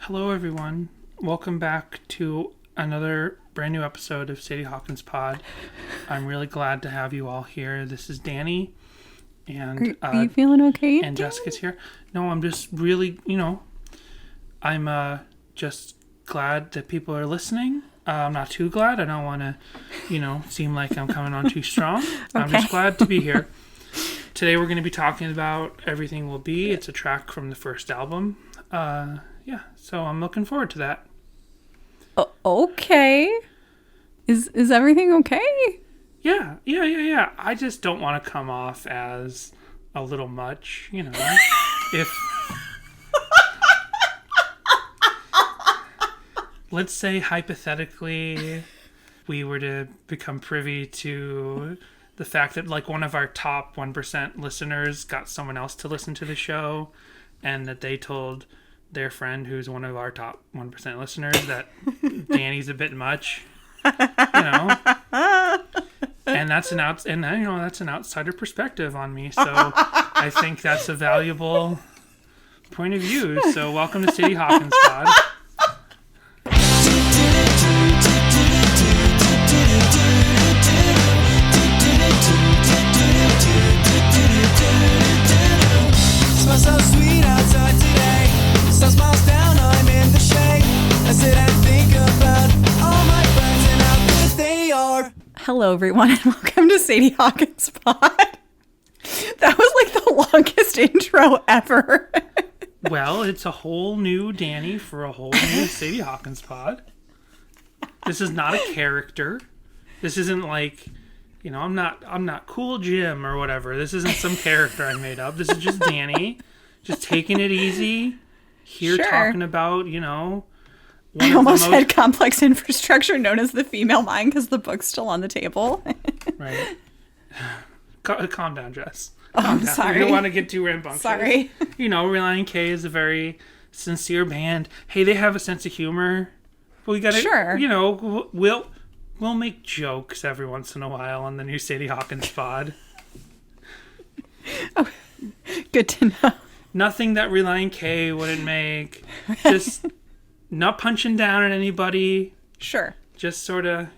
Hello, everyone. Welcome back to another brand new episode of Sadie Hawkins Pod. I'm really glad to have you all here. This is Danny, and are you feeling okay? And Danny? Jessica's here. No, I'm just really, I'm just glad that people are listening. I'm not too glad. I don't want to, seem like I'm coming on too strong. Okay. I'm just glad to be here. Today we're going to be talking about Everything Will Be. It's a track from the first album. So I'm looking forward to that. Okay. Is everything okay? Yeah. I just don't want to come off as a little much, if... Let's say, hypothetically, we were to become privy to the fact that, one of our top 1% listeners got someone else to listen to the show, and that they told their friend, who's one of our top 1% listeners, that Danny's a bit much, and that's an outsider perspective on me. So I think that's a valuable point of view. So welcome to Sadie Hawkins Pod. Smells so sweet outside today. Sun smiles down, I'm in the shade. I sit and think about all my friends and how good they are. Hello, everyone, and welcome to Sadie Hawkins Pod. That was the longest intro ever. Well, it's a whole new Danny for a whole new Sadie Hawkins Pod. This is not a character. This isn't I'm not Cool Jim or whatever. This isn't some character I made up. This is just Danny, just taking it easy. Here talking about, I almost had complex infrastructure known as the female mind because the book's still on the table. Right. Calm down, Jess. Calm down. Sorry. You don't want to get too rambunctious. Sorry. Relient K is a very sincere band. Hey, they have a sense of humor. We got to, sure. We'll make jokes every once in a while on the new Sadie Hawkins Pod. Oh, good to know. Nothing that Relient K wouldn't make. Just not punching down at anybody. Sure. Just sort of,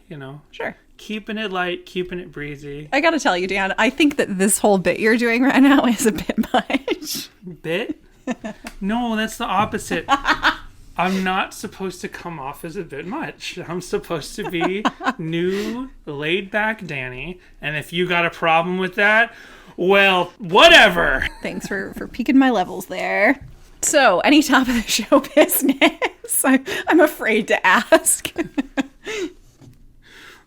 Sure. keeping it light, keeping it breezy. I gotta tell you, Dan, I think that this whole bit you're doing right now is a bit much. Bit? No, that's the opposite. I'm not supposed to come off as a bit much. I'm supposed to be new, laid-back Danny. And if you got a problem with that, well, whatever. Thanks for peaking my levels there. So, any top of the show business? I'm afraid to ask.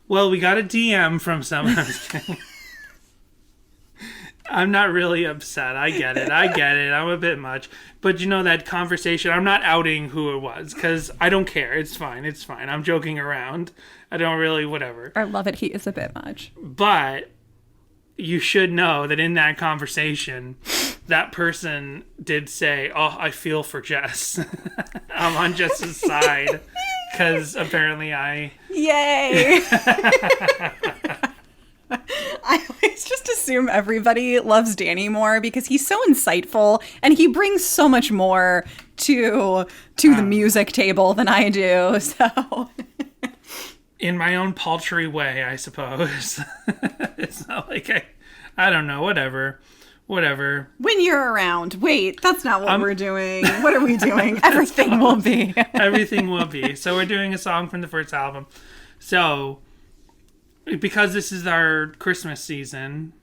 Well, we got a DM from someone. I'm not really upset. I get it. I'm a bit much. But that conversation, I'm not outing who it was because I don't care. It's fine. I'm joking around. I don't really, whatever. I love it. He is a bit much. But you should know that in that conversation, that person did say, "Oh, I feel for Jess." I'm on Jess's side because apparently Yay! I always just assume everybody loves Danny more because he's so insightful and he brings so much more to the music table than I do. So, in my own paltry way, I suppose. It's not like I don't know, whatever. When you're around. Wait, that's not what we're doing. What are we doing? Everything will be. Everything will be. So we're doing a song from the first album. So, because this is our Christmas season,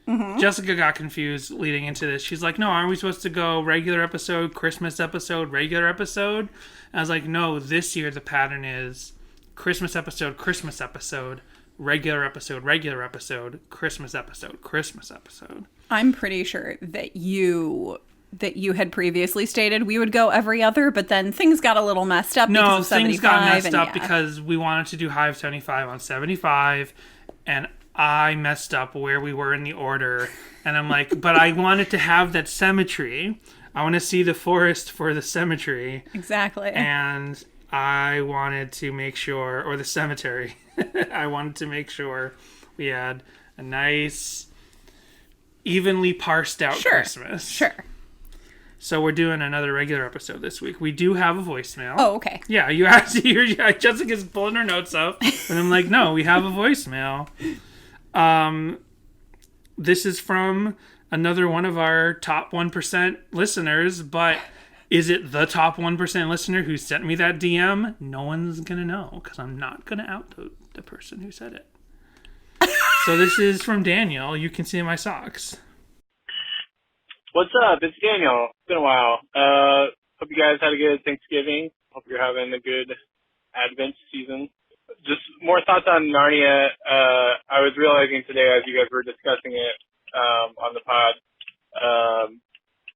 Jessica got confused leading into this. She's like, no, aren't we supposed to go regular episode, Christmas episode, regular episode? And I was like, no, this year the pattern is Christmas episode, regular episode, Christmas episode. I'm pretty sure that you had previously stated we would go every other, but then things got a little messed up because of 75. No, things got messed up because we wanted to do High of 75 on 75, and I messed up where we were in the order, and I'm like, but I wanted to have that symmetry. I want to see the forest for the symmetry. Exactly. And I wanted to make sure, or the cemetery, I wanted to make sure we had a nice, evenly parsed out Christmas. Sure. So we're doing another regular episode this week. We do have a voicemail. Oh, okay. Yeah, you actually, Jessica's pulling her notes up, and I'm like, no, we have a voicemail. This is from another one of our top 1% listeners, but is it the top 1% listener who sent me that DM? No one's going to know, because I'm not going to out the person who said it. So this is from Daniel. You can see my socks. What's up? It's Daniel. It's been a while. Hope you guys had a good Thanksgiving. Hope you're having a good Advent season. Just more thoughts on Narnia. I was realizing today as you guys were discussing it on the pod,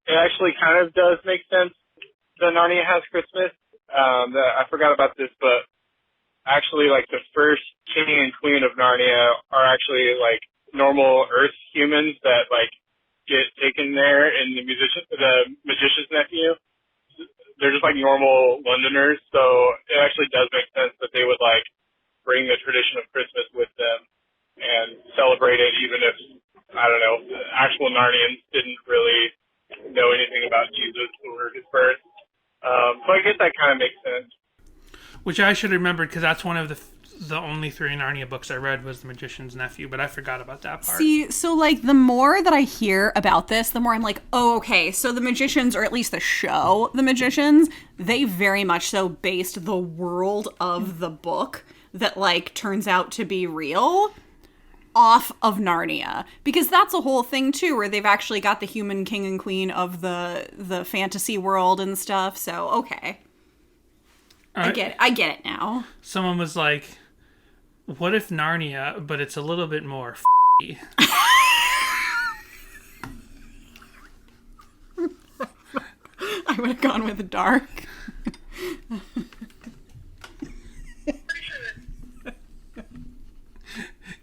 it actually kind of does make sense that Narnia has Christmas. I forgot about this, but actually, like, the first king and queen of Narnia are actually, like, normal Earth humans that, like, get taken there in the magician's nephew. They're just like normal Londoners, so it actually does make sense that they would like bring the tradition of Christmas with them and celebrate it, even if, I don't know, actual Narnians didn't really know anything about Jesus or his birth. So I guess that kind of makes sense. Which I should have remembered, because that's one of the only 3 Narnia books I read was The Magician's Nephew, but I forgot about that part. See, so, like, the more that I hear about this, the more I'm like, oh, okay, so the Magicians, or at least the show, The Magicians, they very much so based the world of the book that, like, turns out to be real off of Narnia. Because that's a whole thing, too, where they've actually got the human king and queen of the fantasy world and stuff, so, okay. I get it now. Someone was like, what if Narnia, but it's a little bit more f***y? I would have gone with dark.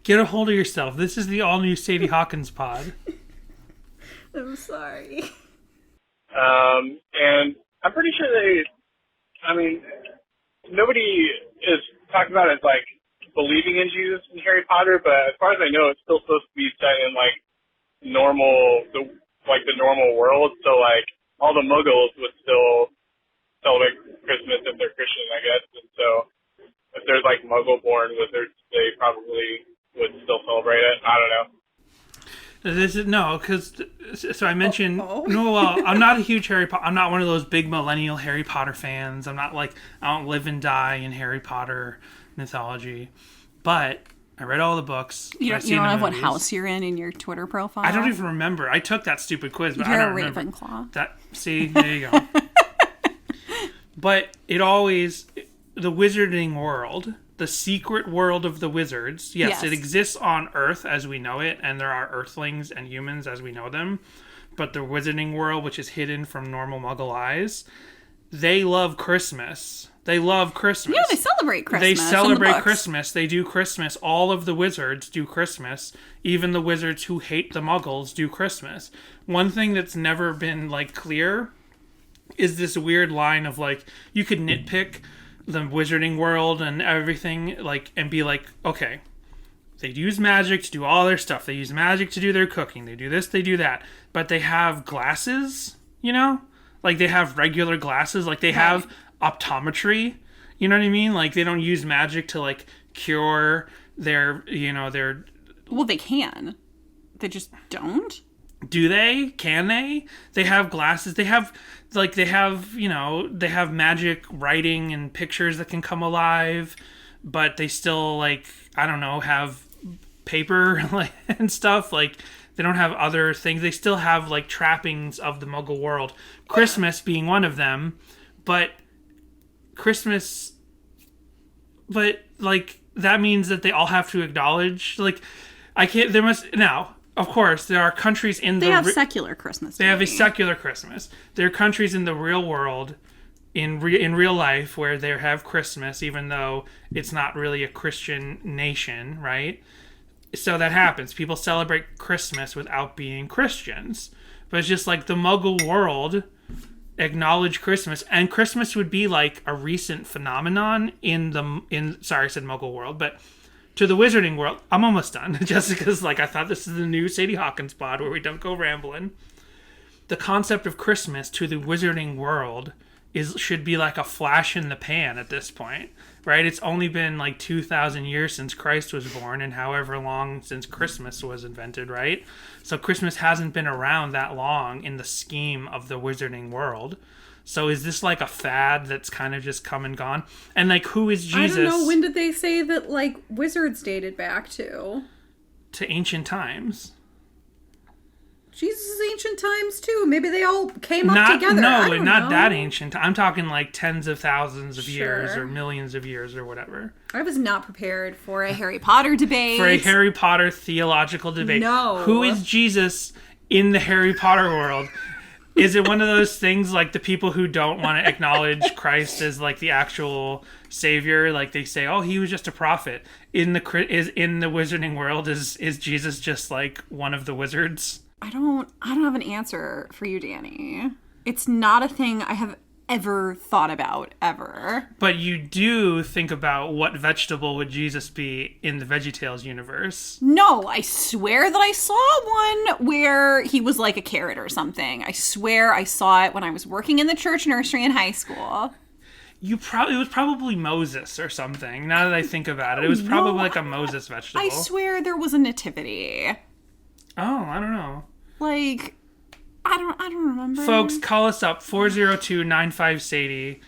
Get a hold of yourself. This is the all-new Sadie Hawkins pod. I'm sorry. And I'm pretty sure nobody is talking about it as, like, believing in Jesus in Harry Potter, but as far as I know, it's still supposed to be set in, like, the normal world, so, like, all the Muggles would still celebrate Christmas if they're Christian, I guess, and so if there's, like, Muggle-born wizards, they probably would still celebrate it. I don't know. So I mentioned, no, well, I'm not a huge I'm not one of those big millennial Harry Potter fans. I'm not like, I don't live and die in Harry Potter mythology, but I read all the books. You don't have what house you're in your Twitter profile? I don't even remember. I took that stupid quiz, but I don't remember. You're a Ravenclaw. See, there you go. But the wizarding world, the secret world of the wizards, yes, it exists on Earth as we know it, and there are Earthlings and humans as we know them, but the wizarding world, which is hidden from normal Muggle eyes, they love Christmas. They love Christmas. Yeah, they celebrate Christmas. They celebrate Christmas. They do Christmas. All of the wizards do Christmas. Even the wizards who hate the Muggles do Christmas. One thing that's never been, like, clear is this weird line of, like, you could nitpick the wizarding world and everything, like, and be like, okay, they use magic to do all their stuff. They use magic to do their cooking. They do this, they do that. But they have glasses, you know? Like, they have regular glasses. Like, they have optometry, you know what I mean? Like, they don't use magic to, like, cure their. Well, they can. They just don't. Do they? Can they? They have glasses. They have magic writing and pictures that can come alive, but they still, like, I don't know, have paper and stuff. Like, they don't have other things. They still have, like, trappings of the Muggle world. Christmas being one of them, but like, that means that they all have to acknowledge, like, of course, there are countries in They have secular Christmas. They have a secular Christmas. There are countries in the real world, in real life, where they have Christmas, even though it's not really a Christian nation, right? So that happens. People celebrate Christmas without being Christians. But it's just like the Muggle world acknowledge Christmas, and Christmas would be like a recent phenomenon sorry, I said Muggle world, but to the wizarding world. I'm almost done. Jessica's like, I thought this is the new Sadie Hawkins pod where we don't go rambling. the concept of Christmas to the wizarding world should be like a flash in the pan at this point, right? It's only been like 2,000 years since Christ was born and however long since Christmas was invented, right? So Christmas hasn't been around that long in the scheme of the wizarding world. So is this like a fad that's kind of just come and gone? And like, who is Jesus? I don't know, when did they say that like wizards dated back to? To ancient times. Jesus' ancient times too. Maybe they all came up together. No, I don't not know. that ancient. I'm talking like tens of thousands of years Sure. or millions of years or whatever. I was not prepared for a Harry Potter debate. For a Harry Potter theological debate. No. Who is Jesus in the Harry Potter world? Is it one of those things like the people who don't want to acknowledge Christ as like the actual savior, like they say, oh, he was just a prophet. In the wizarding world, is Jesus just like one of the wizards? I don't have an answer for you, Danny. It's not a thing I have ever thought about, ever. But you do think about what vegetable would Jesus be in the VeggieTales universe. No, I swear that I saw one where he was like a carrot or something. I swear I saw it when I was working in the church nursery in high school. It was probably Moses or something. Now that I think about it, it was probably like a Moses vegetable. I swear there was a nativity. Oh, I don't know. Like, I don't remember. Folks, call us up, 402-95-SADIE.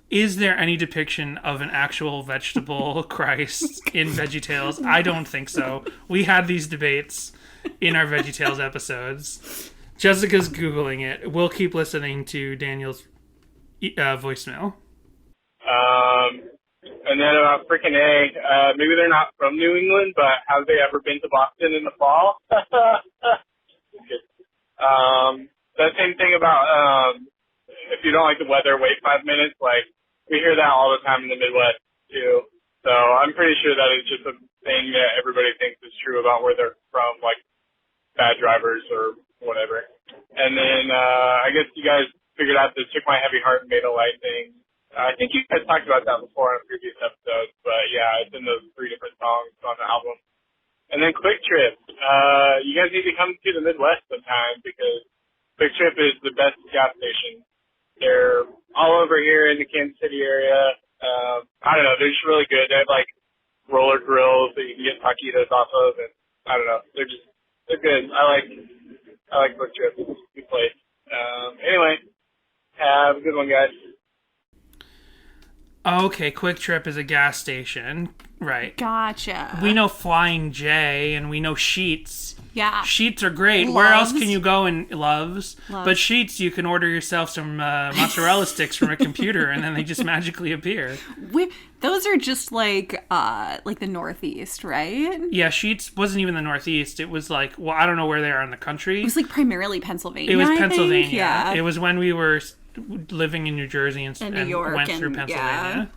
Is there any depiction of an actual vegetable Christ in VeggieTales? I don't think so. We had these debates in our VeggieTales episodes. Jessica's Googling it. We'll keep listening to Daniel's voicemail. And then about freaking A, maybe they're not from New England, but have they ever been to Boston in the fall? That same thing about, if you don't like the weather, wait 5 minutes. Like, we hear that all the time in the Midwest, too. So I'm pretty sure that it's just a thing that everybody thinks is true about where they're from, like bad drivers or whatever. And then, I guess you guys figured out the Took My Heavy Heart and Made a Light thing. I think you guys talked about that before on previous episodes, but yeah, it's in those 3 different songs on the album. And then Quick Trip. You guys need to come to the Midwest sometime because Quick Trip is the best gas station. They're all over here in the Kansas City area. I don't know, they're just really good. They have like roller grills that you can get taquitos off of, and I don't know, they're good. I like Quick Trip. It's a good place. Anyway, have a good one, guys. Okay, Quick Trip is a gas station. Right. Gotcha. We know Flying J and we know Sheets. Yeah. Sheets are great. Loves. Where else can you go in Loves? But Sheets, you can order yourself some mozzarella sticks from a computer and then they just magically appear. Those are just like the Northeast, right? Yeah, Sheets wasn't even the Northeast. It was like, well, I don't know where they are in the country. It was like primarily Pennsylvania. It was I Pennsylvania. think. Yeah. It was when we were living in New Jersey and New York went through Pennsylvania.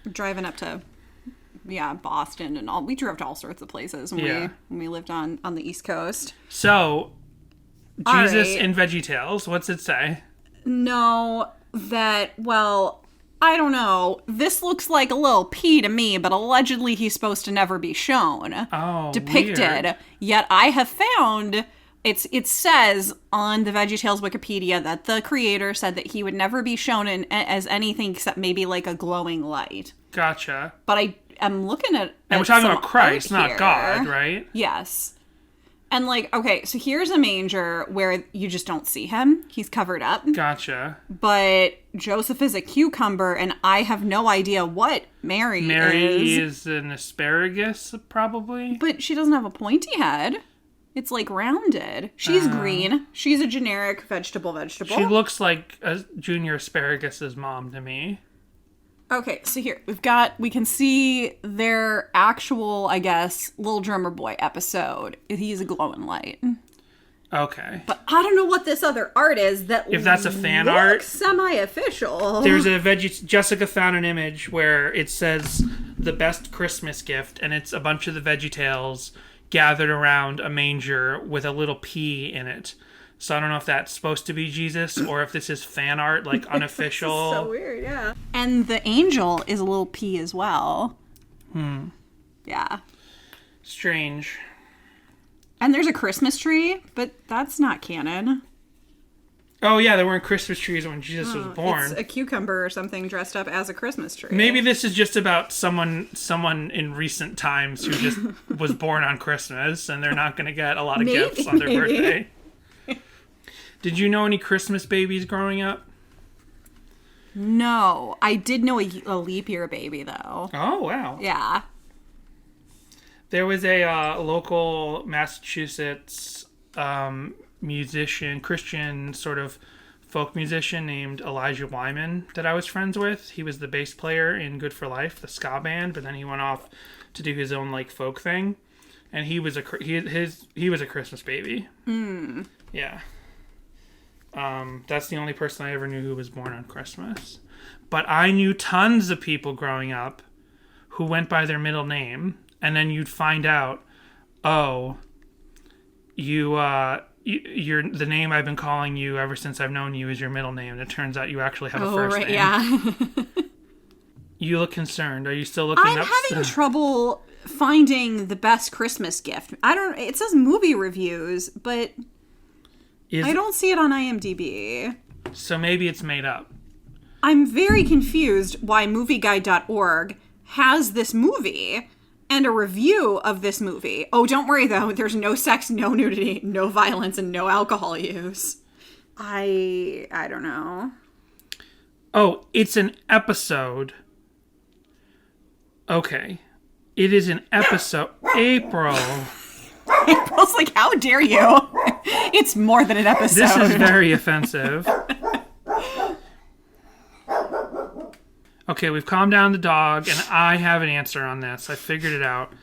Yeah. Driving up to Boston and all. We drove to all sorts of places when we lived on the East Coast. So, Jesus right. in VeggieTales, what's it say? No, I don't know. This looks like a little P to me, but allegedly he's supposed to never be shown. Oh, depicted. Weird. Yet I have found it says on the VeggieTales Wikipedia that the creator said that he would never be shown as anything except maybe like a glowing light. Gotcha. But I'm looking at and we're talking some about Christ, art not here. God, right? Yes. And like, okay, so here's a manger where you just don't see him. He's covered up. Gotcha. But Joseph is a cucumber, and I have no idea what Mary is an asparagus, probably. But she doesn't have a pointy head. It's like rounded. She's green. She's a generic vegetable. She looks like a junior asparagus's mom to me. Okay, so here we can see their actual, I guess, Little Drummer Boy episode. He's a glowing light. Okay. But I don't know what this other art is that if that's a fan art, semi-official. There's Jessica found an image where it says the best Christmas gift, and it's a bunch of the VeggieTales gathered around a manger with a little pea in it. So I don't know if that's supposed to be Jesus or if this is fan art, like unofficial. So weird, yeah. And the angel is a little pea as well. Yeah. Strange. And there's a Christmas tree, but that's not canon. Oh yeah, there weren't Christmas trees when Jesus was born. It's a cucumber or something dressed up as a Christmas tree. Maybe this is just about someone in recent times who just was born on Christmas, and they're not going to get a lot of gifts on their birthday. Did you know any Christmas babies growing up? No, I did know a leap year baby though. Oh wow! Yeah. There was a local Massachusetts musician, Christian sort of folk musician named Elijah Wyman that I was friends with. He was the bass player in Good for Life, the ska band, but then he went off to do his own like folk thing, and he was a Christmas baby. Yeah. That's the only person I ever knew who was born on Christmas. But I knew tons of people growing up who went by their middle name, and then you'd find out, oh, you're the name I've been calling you ever since I've known you is your middle name. And it turns out you actually have a first name. Yeah. You look concerned. Are you still looking up? I'm having trouble finding the best Christmas gift. It says movie reviews, but I don't see it on IMDb. So maybe it's made up. I'm very confused why movieguide.org has this movie and a review of this movie. Oh, don't worry though. There's no sex, no nudity, no violence, and no alcohol use. I don't know. Oh, it's an episode. Okay. It is an episode. April. April's like, how dare you? It's more than an episode. This is very offensive. Okay, we've calmed down the dog, and I have an answer on this. I figured it out.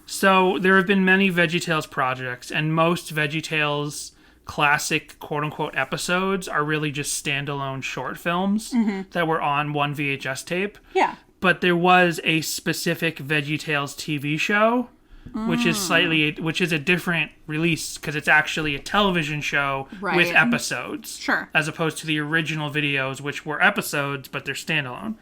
So, there have been many VeggieTales projects, and most VeggieTales classic quote-unquote episodes are really just standalone short films that were on one VHS tape. Yeah. But there was a specific VeggieTales TV show, which is a different release because it's actually a television show with episodes. Sure. As opposed to the original videos, which were episodes, but they're standalone.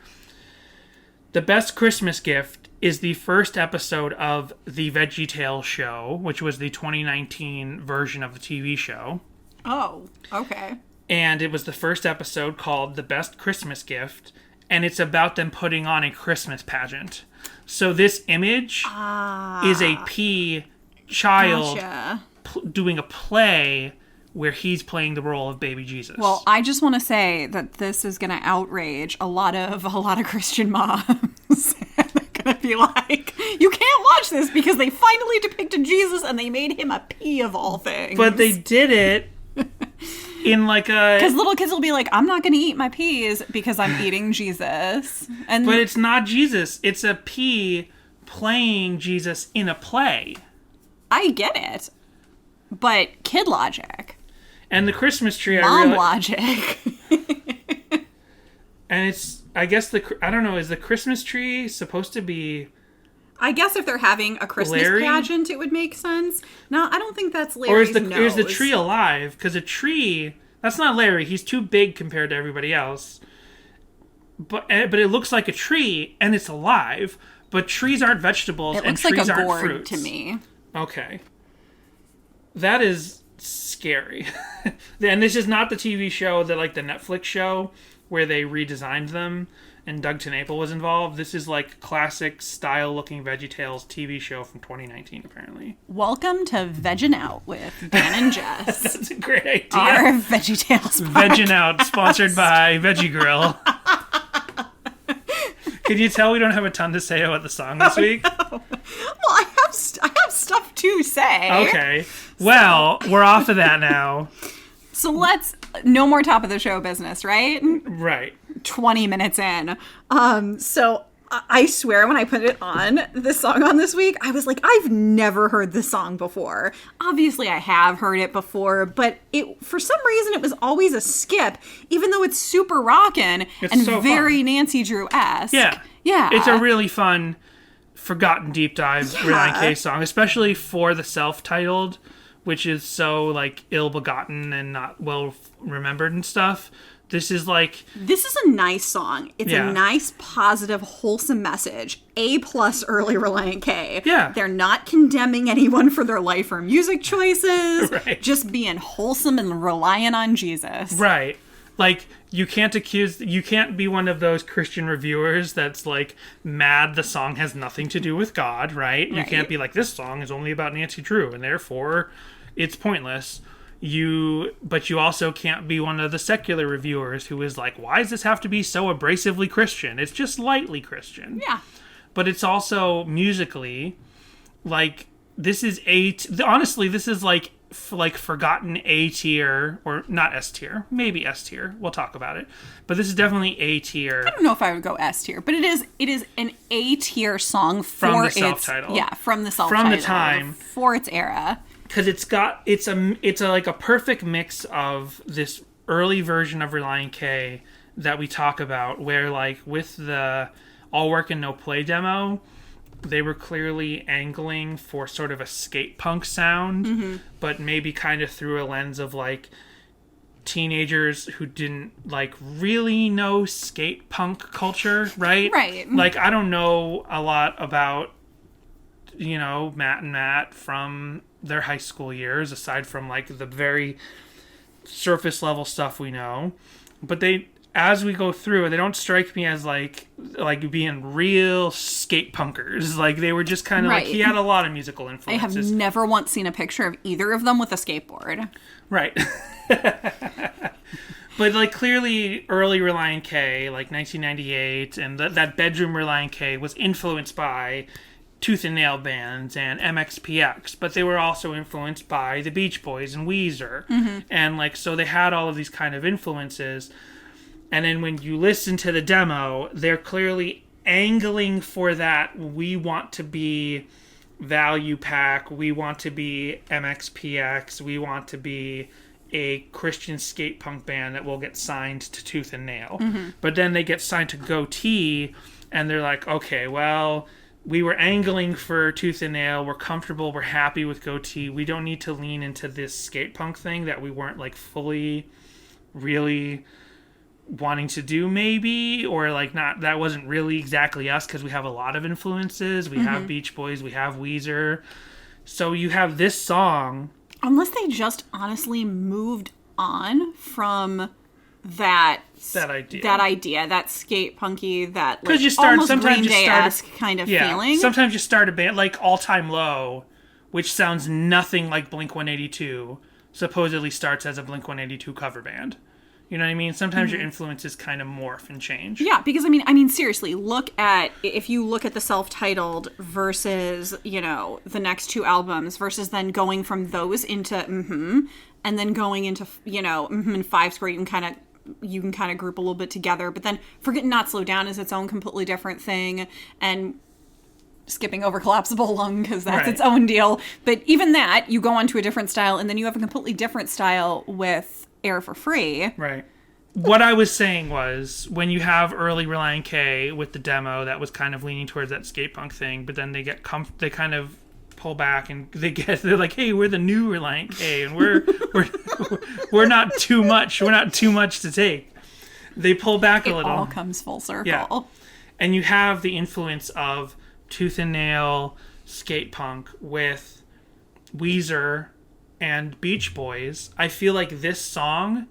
The Best Christmas Gift is the first episode of the VeggieTales show, which was the 2019 version of the TV show. Oh, okay. And it was the first episode called The Best Christmas Gift, and it's about them putting on a Christmas pageant. So this image is a child doing a play where he's playing the role of baby Jesus. Well, I just want to say that this is going to outrage a lot of Christian moms. They're going to be like, you can't watch this because they finally depicted Jesus and they made him a pea of all things. But they did it in like a... Because little kids will be like, I'm not going to eat my peas because I'm eating Jesus. But it's not Jesus. It's a pea playing Jesus in a play. I get it. But kid logic. And the Christmas tree, Mom logic. And it's, I guess I don't know, is the Christmas tree supposed to be... I guess if they're having a Christmas Larry? pageant, it would make sense. No, I don't think that's Larry's Or is the tree alive? Because a tree, that's not Larry. He's too big compared to everybody else. But it looks like a tree, and it's alive. But trees aren't vegetables, and trees aren't fruits. It looks like a gourd to me. Okay. That is scary. And this is not the TV show that, like, the Netflix show where they redesigned them and Doug TenNapel was involved. This is like classic style looking VeggieTales TV show from 2019 apparently. Welcome to Veggin' Out with Dan and Jess. That's a great idea. Our VeggieTales Veggin' Out, sponsored by Veggie Grill. Can you tell we don't have a ton to say about the song this week? No. Well, I have stuff to say. Okay. Well, we're off of that now. So no more top of the show business, right? Right. 20 minutes in. So I swear when I put it on, this song on this week, I was like, I've never heard this song before. Obviously, I have heard it before, but for some reason, it was always a skip, even though it's super rockin' and so very fun. Nancy Drew-esque. Yeah. Yeah. It's a really fun, forgotten deep dive Relient K song, especially for the self-titled, which is so, like, ill-begotten and not well remembered and stuff. This is like, This is a nice song. It's Yeah. a nice, positive, wholesome message. A+ early Relient K. Yeah. They're not condemning anyone for their life or music choices. Right. Just being wholesome and relying on Jesus. right. Like, you can't be one of those Christian reviewers that's like mad the song has nothing to do with God, right? You Right. can't be like, this song is only about Nancy Drew and therefore it's pointless. But you also can't be one of the secular reviewers who is like, why does this have to be so abrasively Christian? It's just lightly Christian. Yeah. But it's also musically, like, this is honestly, this is like forgotten A tier, or not S tier, maybe S tier. We'll talk about it. But this is definitely A tier. I don't know if I would go S tier, but it is an A tier song From for the its self-titled. Yeah, from the self-titled. From the time. For its era. Because it's like a perfect mix of this early version of Relient K that we talk about, where like with the All Work and No Play demo, they were clearly angling for sort of a skate punk sound, but maybe kind of through a lens of like teenagers who didn't like really know skate punk culture, right? Right. Like, I don't know a lot about, Matt and Matt from their high school years, aside from like the very surface level stuff we know. But as we go through, they don't strike me as like being real skate punkers. Like, they were just kind of like, Right. he had a lot of musical I influences. have never once seen a picture of either of them with a skateboard. Right. But like, clearly early Relient K, like 1998, and that bedroom Relient K was influenced by Tooth and Nail bands and MXPX, but they were also influenced by the Beach Boys and Weezer. And like, so they had all of these kind of influences. And then when you listen to the demo, they're clearly angling for that. We want to be Value Pack. We want to be MXPX. We want to be a Christian skate punk band that will get signed to Tooth and Nail. But then they get signed to Goatee, and they're like, okay, well, we were angling for Tooth and Nail. We're comfortable. We're happy with Goatee. We don't need to lean into this skate punk thing that we weren't like fully really wanting to do, maybe, or like not, that wasn't really exactly us, because we have a lot of influences. We have Beach Boys, we have Weezer. So you have this song. Unless they just honestly moved on from that idea, that skate punky, that like, you start, almost sometimes Green you Day-esque start kind of feeling. Sometimes you start a band like All Time Low, which sounds nothing like Blink-182, supposedly starts as a Blink-182 cover band. You know what I mean? Sometimes your influences kind of morph and change. Yeah, because I mean, seriously, if you look at the self-titled versus, the next two albums versus then going from those into and then going into, and Five Square, you can kind of group a little bit together, but then Forget Not Slow Down is its own completely different thing, and skipping over Collapsible Lung because that's Right. its own deal. But even that, you go on to a different style, and then you have a completely different style with Air for Free. Right. What I was saying was, when you have early Relient K with the demo that was kind of leaning towards that skate punk thing, but then they get they kind of pull back and they're like, hey, we're the new Relient K, and we're not too much. We're not too much to take. They pull back a little. It all comes full circle. Yeah. And you have the influence of Tooth and Nail, skate punk with Weezer and Beach Boys. I feel like this song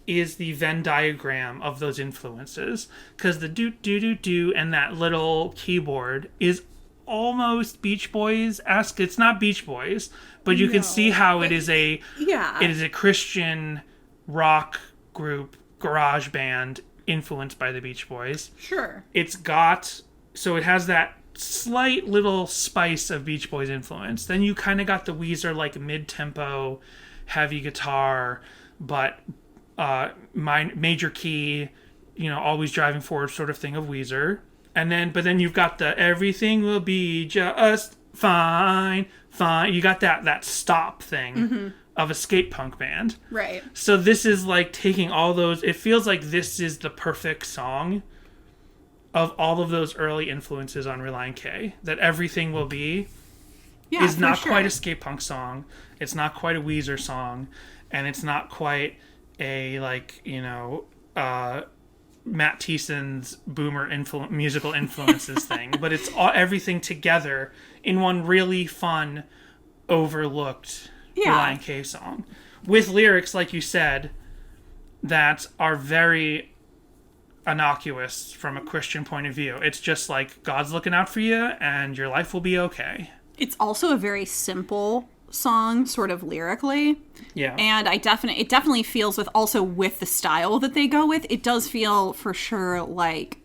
is the Venn diagram of those influences, because the do and that little keyboard is almost Beach Boys-esque. It's not Beach Boys, but you can see how it is a Christian rock group, garage band influenced by the Beach Boys. Sure. It has that slight little spice of Beach Boys influence. Then you kind of got the Weezer like mid-tempo, heavy guitar, but major key, always driving forward sort of thing of Weezer. But then you've got the everything will be just fine. You got that stop thing of a skate punk band. Right. So this is like taking all those. It feels like this is the perfect song of all of those early influences on Relient K. That everything will be is not quite a skate punk song. It's not quite a Weezer song, and it's not quite a Matt Thiessen's boomer musical influences thing, but it's everything together in one really fun, overlooked Relient K song with lyrics, like you said, that are very innocuous from a Christian point of view. It's just like God's looking out for you and your life will be okay. It's also a very simple song, sort of lyrically. Yeah. And it definitely feels with the style that they go with, it does feel for sure like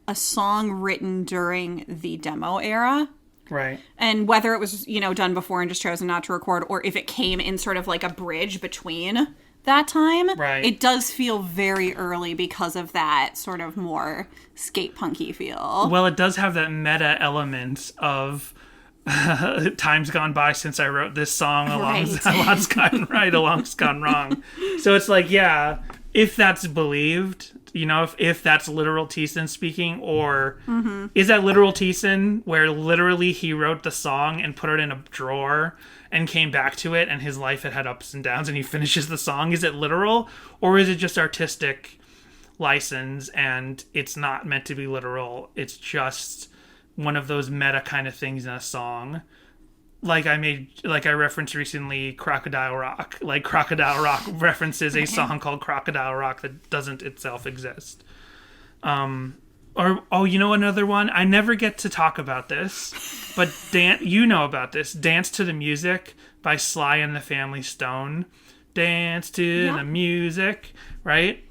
a song written during the demo era. Right. And whether it was, done before and just chosen not to record, or if it came in sort of like a bridge between that time, right, it does feel very early because of that sort of more skate punky feel. Well, it does have that meta element of time's gone by since I wrote this song, a lot's gone right, a lot's gone wrong. So it's like, yeah, if that's believed, if that's literal Thiessen speaking, or is that literal Thiessen where literally he wrote the song and put it in a drawer and came back to it and his life had ups and downs and he finishes the song? Is it literal, or is it just artistic license and it's not meant to be literal? It's just one of those meta kind of things in a song. Like I referenced recently Crocodile Rock. Like Crocodile Rock references a song called Crocodile Rock that doesn't itself exist. Another one, I never get to talk about this, but you know about this. Dance to the Music by Sly and the Family Stone. Dance to the music, right?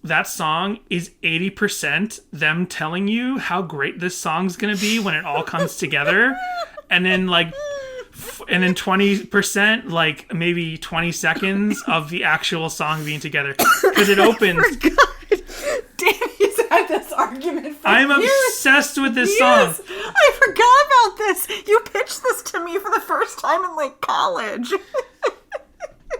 That song is 80% them telling you how great this song's going to be when it all comes together. And then 20%, like maybe 20 seconds of the actual song being together. Because it opens. Danny's had this argument for I'm years. obsessed with this song. I forgot about this. You pitched this to me for the first time in college.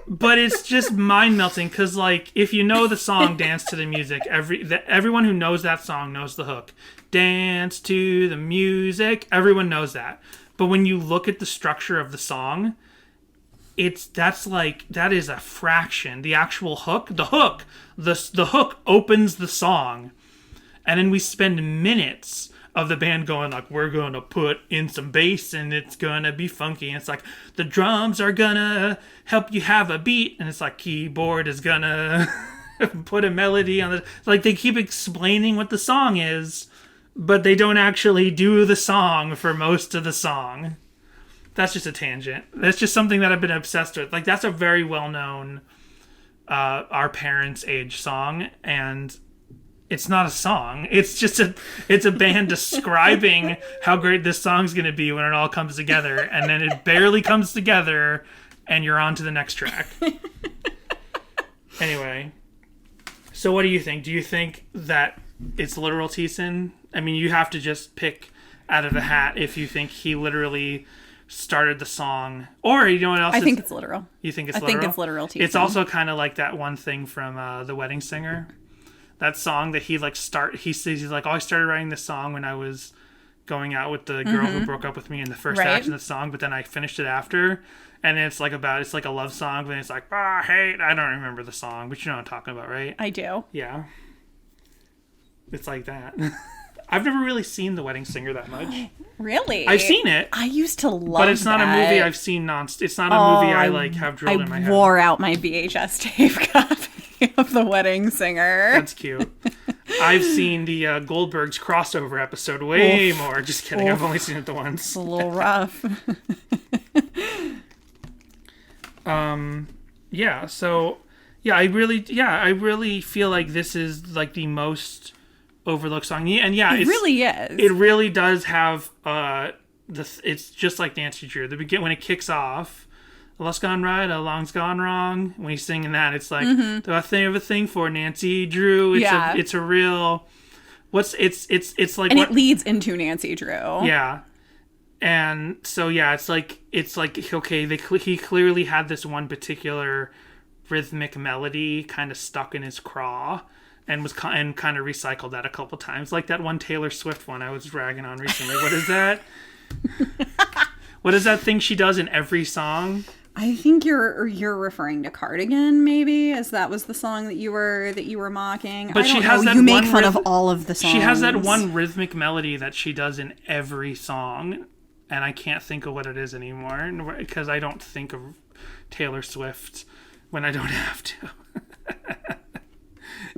But it's just mind-melting because, if you know the song Dance to the Music, everyone who knows that song knows the hook. Dance to the music. Everyone knows that. But when you look at the structure of the song, that is a fraction. The actual hook, the hook opens the song. And then we spend minutes of the band going we're going to put in some bass and it's going to be funky. And it's the drums are going to help you have a beat. And it's keyboard is going to put a melody on the... they keep explaining what the song is, but they don't actually do the song for most of the song. That's just a tangent. That's just something that I've been obsessed with. That's a very well-known Our Parents' Age song, and it's not a song. It's just it's a band describing how great this song's going to be when it all comes together, and then it barely comes together, and you're on to the next track. Anyway, so what do you think? Do you think that it's literal Thiessen? I mean, you have to just pick out of the hat if you think he literally started the song, or you know what else? I think it's literal. You think it's I literal? think it's literal Thiessen. It's also kind of like that one thing from The Wedding Singer. That song that he says he's I started writing this song when I was going out with the girl who broke up with me in the first act of the song, but then I finished it after, and it's like a love song, but it's hate. I don't remember the song, but you know what I'm talking about, right? I do. Yeah. It's like that. I've never really seen The Wedding Singer that much. Really? I've seen it. I used to love but it's not that. a movie I've seen It's not a movie I have drilled in my head. I wore out my VHS tape copy of The Wedding Singer. That's cute. I've seen the Goldbergs crossover episode way more. Just kidding. I've only seen it the once. It's a little rough. Yeah. So, I really feel like this is the most overlooked song. And it really is. It really does have it's just like Nancy Drew. When it kicks off, a lot's gone right, a long's gone wrong. When he's singing that, it's the thing of a thing for Nancy Drew. It's a real. It's like. And what, it leads into Nancy Drew. Yeah. And so it's okay. He clearly had this one particular rhythmic melody kind of stuck in his craw, and kind of recycled that a couple times, like that one Taylor Swift one I was ragging on recently. What is that? What is that thing she does in every song? I think you're referring to Cardigan, maybe, as that was the song that you were mocking. But I she don't has know. that You make one fun of all of the songs. She has that one rhythmic melody that she does in every song, and I can't think of what it is anymore because I don't think of Taylor Swift when I don't have to.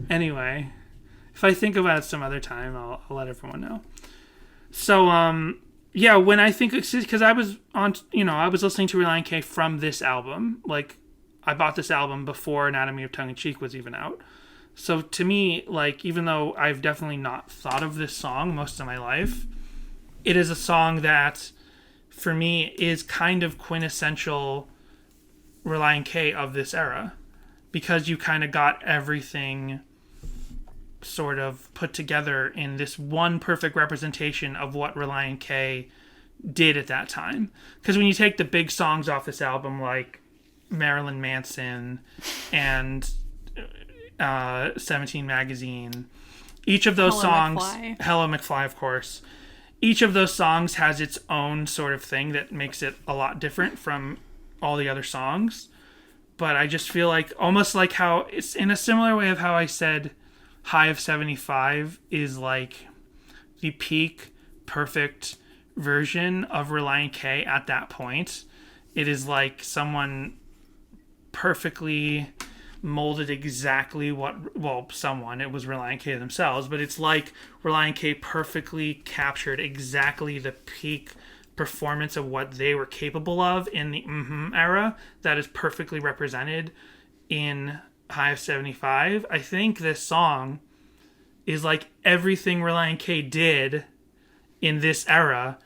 Anyway, if I think about it some other time, I'll let everyone know. So, yeah, when I think, because I was I was listening to Relient K from this album. Like, I bought this album before Anatomy of Tongue in Cheek was even out. So to me, like, even though I've definitely not thought of this song most of my life, it is a song that, for me, is kind of quintessential Relient K of this era. Because you kind of got everything sort of put together in this one perfect representation of what Relient K did at that time. Because when you take the big songs off this album, like Marilyn Manson and 17 Magazine, each of those songs, Hello McFly, of course, each of those songs has its own sort of thing that makes it a lot different from all the other songs. But I just feel like, almost like how, it's in a similar way of how I said High of 75 is like the peak, perfect version of Relient K at that point. It is like someone perfectly molded exactly it was Relient K themselves, but it's like Relient K perfectly captured exactly the peak performance of what they were capable of in the era that is perfectly represented in High of 75. I think this song is like everything Relient K did in this era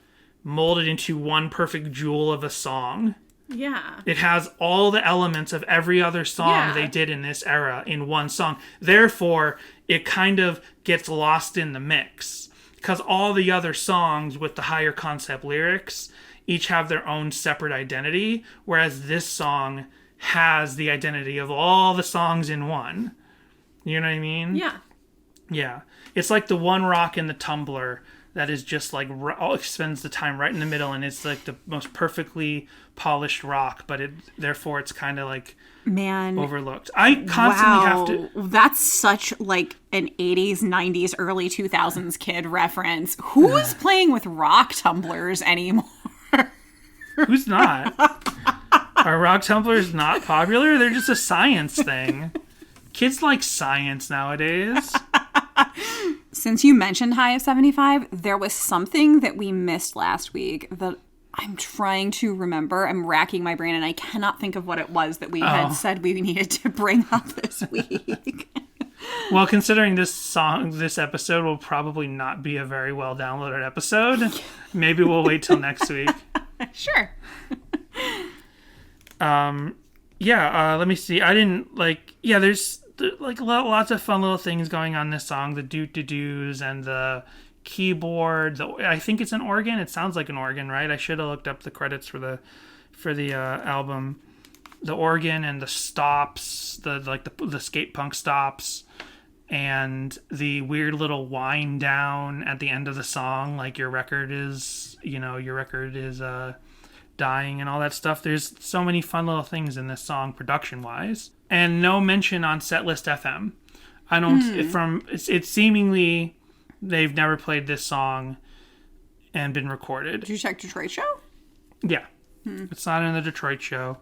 molded into one perfect jewel of a song. Yeah. It has all the elements of every other song they did in this era in one song. Therefore, it kind of gets lost in the mix. Because all the other songs with the higher concept lyrics each have their own separate identity, whereas this song has the identity of all the songs in one. You know what I mean? Yeah. Yeah. It's like the one rock in the tumbler that is just like spends the time right in the middle, and it's like the most perfectly polished rock, but therefore it's kind of like overlooked. I constantly have to. That's such like an 80s, 90s, early 2000s kid reference. Who is playing with rock tumblers anymore? Who's not? Are rock tumblers not popular? They're just a science thing. Kids like science nowadays. Since you mentioned High of 75, there was something that we missed last week that I'm trying to remember. I'm racking my brain, and I cannot think of what it was that we had said we needed to bring up this week. Well, considering this episode will probably not be a very well downloaded episode, maybe we'll wait till next week. Sure. Let me see. I didn't there's like lots of fun little things going on in this song. The doot-de-doos and the keyboard. I think it's an organ. It sounds like an organ, right? I should have looked up the credits for the album. The organ and the stops, the skate punk stops, and the weird little wind down at the end of the song, like your record is dying and all that stuff. There's so many fun little things in this song production wise, and no mention on Setlist FM. I don't it's seemingly they've never played this song and been recorded. Did you check Detroit Show? Yeah. It's not in the Detroit Show.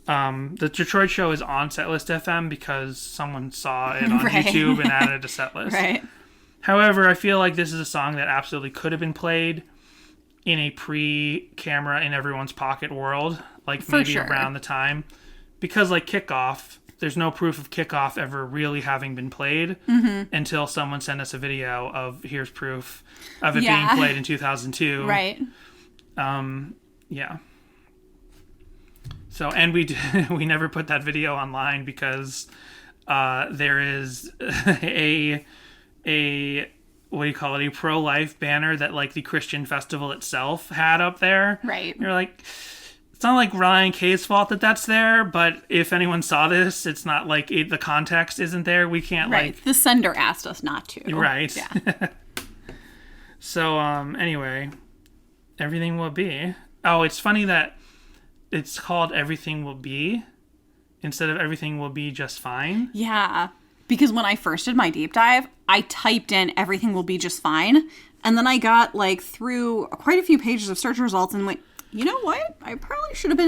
The Detroit Show is on Setlist FM because someone saw it on YouTube and added it to Setlist. Right. However, I feel like this is a song that absolutely could have been played in a pre-camera in everyone's pocket world, like maybe around the time. Because like Kickoff, there's no proof of Kickoff ever really having been played until someone sent us a video of here's proof of it being played in 2002. Right. Yeah. So, and we never put that video online because there is a what do you call it, a pro-life banner that like the Christian festival itself had up there. Right. You're like, it's not like Relient K's fault that that's there, but if anyone saw this, it's not like the context isn't there. We can't the sender asked us not to. Right. Yeah. So, anyway, everything will be. Oh, it's funny that it's called Everything Will Be instead of Everything Will Be Just Fine. Yeah. Because when I first did my deep dive, I typed in everything will be just fine. And then I got like through quite a few pages of search results and went, you know what? I probably should have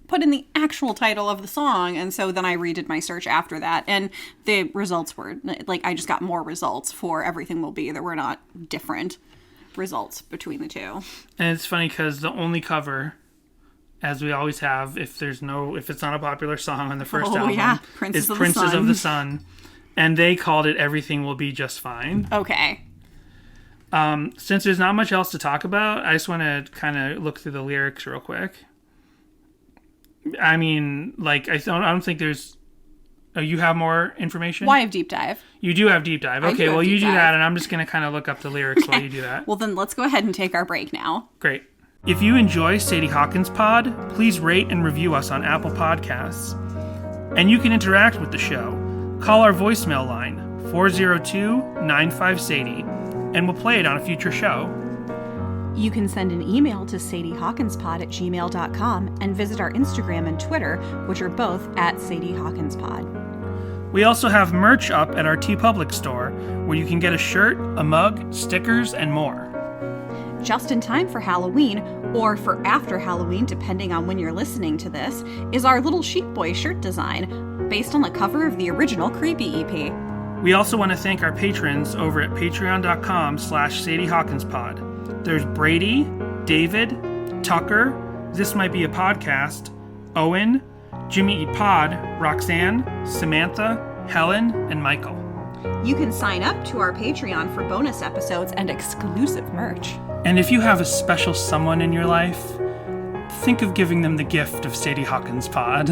put in the actual title of the song. And so then I redid my search after that. And the results were like, I just got more results for Everything Will Be. There were not different results between the two. And it's funny because the only cover, as we always have, if it's not a popular song on the first album, is Princes of the Sun. And they called it Everything Will Be Just Fine. Okay. Since there's not much else to talk about, I just want to kind of look through the lyrics real quick. I mean, like, I don't think there's... Oh, you have more information? Well, I have deep dive. You do have deep dive. Okay, well, you do that, and I'm just going to kind of look up the lyrics while you do that. Well, then let's go ahead and take our break now. Great. If you enjoy Sadie Hawkins Pod, please rate and review us on Apple Podcasts. And you can interact with the show. Call our voicemail line, 402-95-SADIE, and we'll play it on a future show. You can send an email to sadiehawkinspod@gmail.com and visit our Instagram and Twitter, which are both @SadieHawkinsPod. We also have merch up at our TeePublic store, where you can get a shirt, a mug, stickers, and more. Just in time for Halloween, or for after Halloween, depending on when you're listening to this, is our little Sheep Boy shirt design, based on the cover of the original Creepy EP. We also want to thank our patrons over at patreon.com/SadieHawkinspod. There's Brady, David, Tucker, This Might Be a Podcast, Owen, Jimmy Eat Pod, Roxanne, Samantha, Helen, and Michael. You can sign up to our Patreon for bonus episodes and exclusive merch. And if you have a special someone in your life, think of giving them the gift of Sadie Hawkins Pod.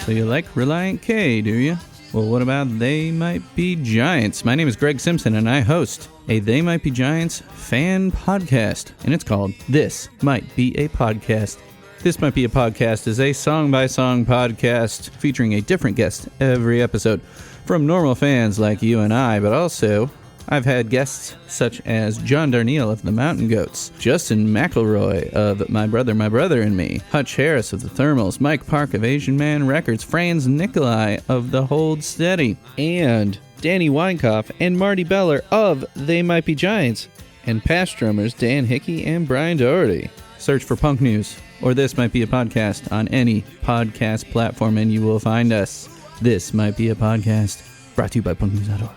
So you like Relient K, do you? Well, what about They Might Be Giants? My name is Greg Simpson, and I host a They Might Be Giants fan podcast, and it's called This Might Be a Podcast. This Might Be a Podcast is a song-by-song podcast featuring a different guest every episode from normal fans like you and I, but also I've had guests such as John Darnielle of the Mountain Goats, Justin McElroy of My Brother and Me, Hutch Harris of the Thermals, Mike Park of Asian Man Records, Franz Nikolai of The Hold Steady, and Danny Weinkoff and Marty Beller of They Might Be Giants, and past drummers Dan Hickey and Brian Doherty. Search for Punk News or This Might Be a Podcast on any podcast platform and you will find us. This Might Be a Podcast, brought to you by punknews.org.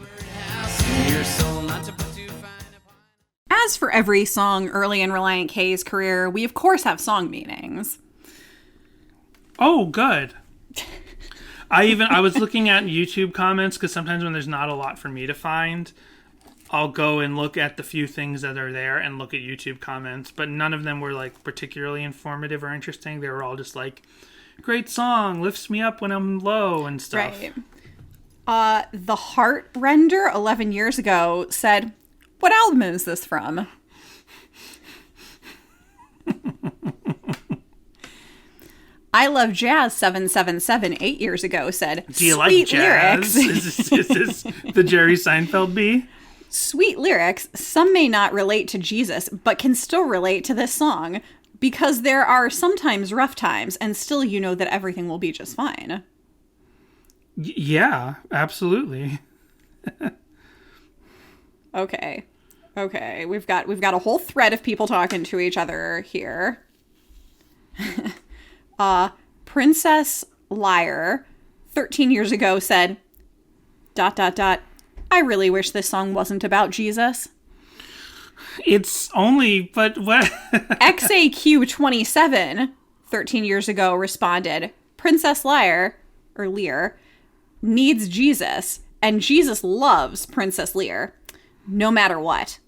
As for every song early in Relient K's career, we of course have song meanings. Oh, good. I was looking at YouTube comments because sometimes when there's not a lot for me to find, I'll go and look at the few things that are there and look at YouTube comments, but none of them were like particularly informative or interesting. They were all just like, great song, lifts me up when I'm low and stuff. Right. The Heart Render 11 years ago said, what album is this from? I Love Jazz 777 8 years ago said, do you sweet like jazz? lyrics. Is this the Jerry Seinfeld bee? Sweet lyrics, some may not relate to Jesus, but can still relate to this song, because there are sometimes rough times, and still you know that everything will be just fine. Yeah, absolutely. Okay. We've got a whole thread of people talking to each other here. Princess Liar 13 years ago said ... I really wish this song wasn't about Jesus. It's only, but what? XAQ27 13 years ago responded, Princess Liar, or Lear, needs Jesus, and Jesus loves Princess Lear, no matter what.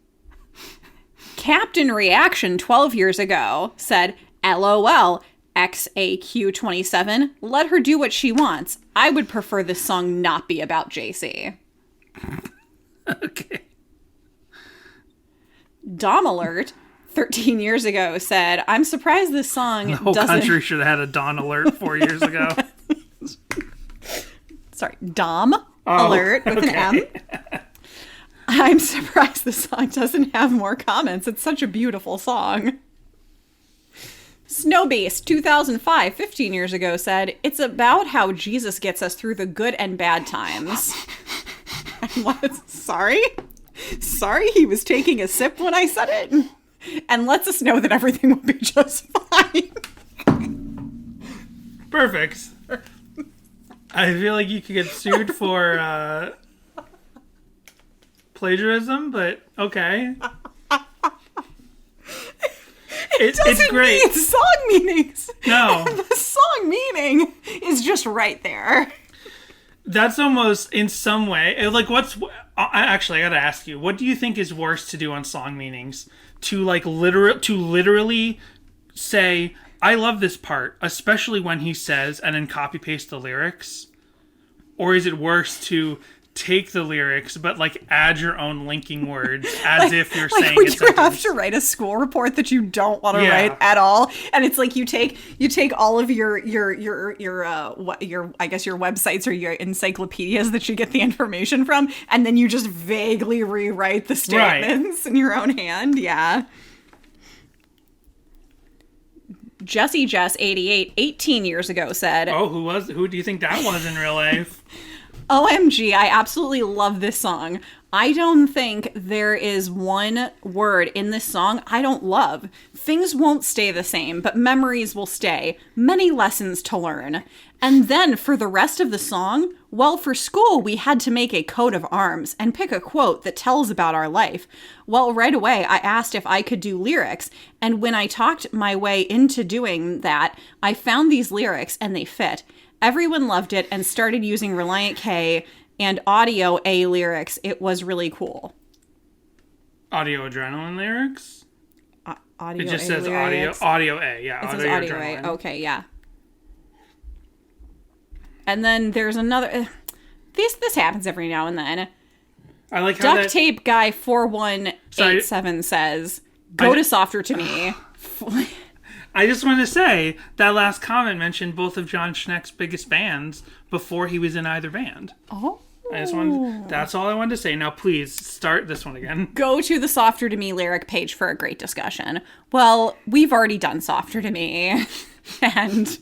Captain Reaction 12 years ago said, LOL, XAQ27, let her do what she wants. I would prefer this song not be about JC. Okay. Dom Alert 13 years ago said, I'm surprised this song The whole doesn't... country should have had a Dawn Alert 4 years ago. Sorry, Dom Alert with an M. I'm surprised the song doesn't have more comments. It's such a beautiful song. Snowbeast 2005, 15 years ago, said, "It's about how Jesus gets us through the good and bad times." Sorry? Sorry, he was taking a sip when I said it? And lets us know that everything will be just fine. Perfect. I feel like you could get sued for plagiarism, but okay. It's great. Need song meanings. No. The song meaning is just right there. That's almost, in some way, like, actually, I gotta ask you, what do you think is worse to do on song meanings? To, like, literally say, I love this part, especially when he says, and then copy-paste the lyrics? Or is it worse to take the lyrics, but, like, add your own linking words as if you're saying when it's you have to write a school report that you don't want to write at all, and it's like you take all of your I guess your websites or your encyclopedias that you get the information from, and then you just vaguely rewrite the statements in your own hand. Yeah. Jesse Jess 88, 18 years ago said, "Oh, who do you think that was in real life?" OMG, I absolutely love this song. I don't think there is one word in this song I don't love. Things won't stay the same, but memories will stay. Many lessons to learn. And then for the rest of the song, well, for school, we had to make a coat of arms and pick a quote that tells about our life. Well, right away, I asked if I could do lyrics. And when I talked my way into doing that, I found these lyrics and they fit. Everyone loved it and started using Relient K and Audio A lyrics. It was really cool. Audio Adrenaline lyrics? Audio It just A says lyrics. audio A, yeah. It says Audio A. Okay, yeah. And then there's another. This happens every now and then. I like how Duct Tape Guy 4187 says, "Go to Softer to Me." I just wanted to say that last comment mentioned both of John Schneck's biggest bands before he was in either band. Oh. That's all I wanted to say. Now, please start this one again. Go to the Softer to Me lyric page for a great discussion. Well, we've already done Softer to Me. And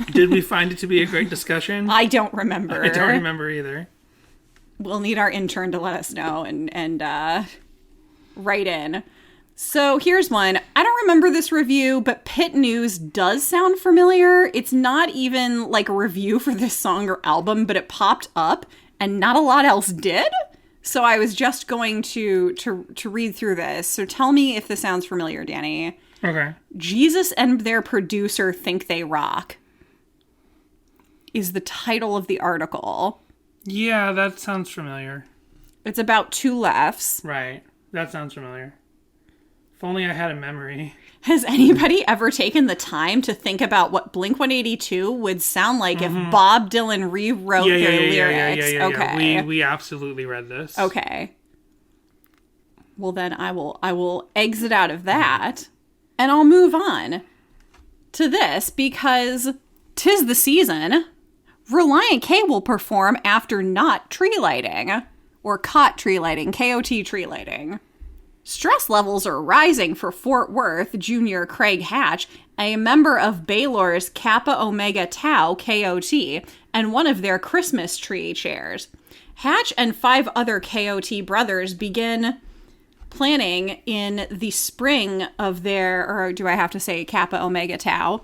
did we find it to be a great discussion? I don't remember. I don't remember either. We'll need our intern to let us know and write in. So here's one. I don't remember this review, but Pit News does sound familiar. It's not even like a review for this song or album, but it popped up and not a lot else did. So I was just going to read through this. So tell me if this sounds familiar, Danny. Okay. Jesus and their producer think they rock is the title of the article. Yeah, that sounds familiar. It's about two lefts. Right. That sounds familiar. If only I had a memory. Has anybody ever taken the time to think about what Blink-182 would sound like if Bob Dylan rewrote their lyrics? Okay. We absolutely read this. Okay. Well, then I will exit out of that and I'll move on to this because 'tis the season. Relient K will perform after not tree lighting or COT tree lighting, KOT tree lighting. Stress levels are rising for Fort Worth Junior Craig Hatch, a member of Baylor's Kappa Omega Tau KOT, and one of their Christmas tree chairs. Hatch and 5 other KOT brothers begin planning in the spring of their, or do I have to say Kappa Omega Tau,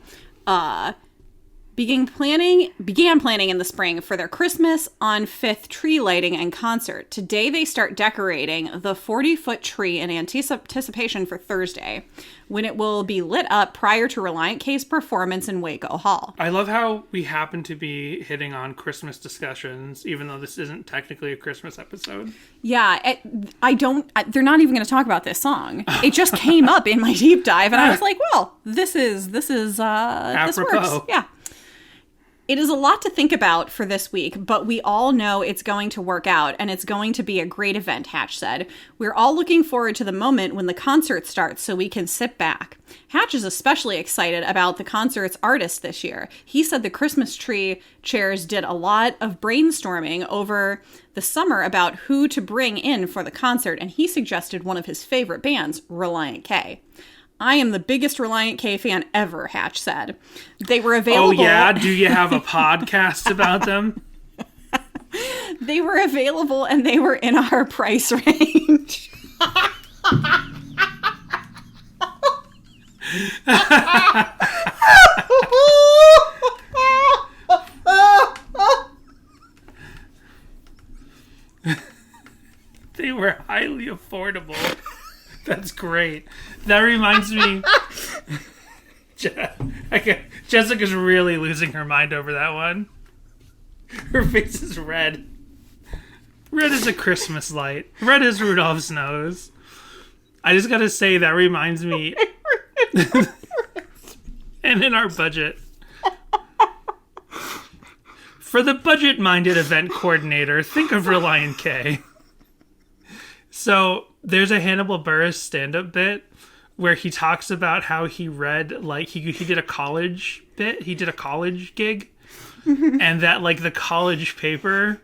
began planning in the spring for their Christmas on 5th tree lighting and concert. Today they start decorating the 40-foot tree in anticipation for Thursday, when it will be lit up prior to Relient K's performance in Waco Hall. I love how we happen to be hitting on Christmas discussions, even though this isn't technically a Christmas episode. Yeah, they're not even going to talk about this song. It just came up in my deep dive, and I was like, well, this works. Yeah. It is a lot to think about for this week, but we all know it's going to work out and it's going to be a great event, Hatch said. We're all looking forward to the moment when the concert starts so we can sit back. Hatch is especially excited about the concert's artist this year. He said the Christmas tree chairs did a lot of brainstorming over the summer about who to bring in for the concert, and he suggested one of his favorite bands, Relient K. I am the biggest Relient K fan ever, Hatch said. They were available. Oh, yeah? Do you have a podcast about them? They were available and they were in our price range. They were highly affordable. That's great. That reminds me. Jessica's really losing her mind over that one. Her face is red. Red as a Christmas light. Red as Rudolph's nose. I just gotta say, that reminds me. And in our budget. For the budget-minded event coordinator, think of Relient K. So, there's a Hannibal Buress stand-up bit where he talks about how he read, like, he did a college bit. He did a college gig. And that, like, the college paper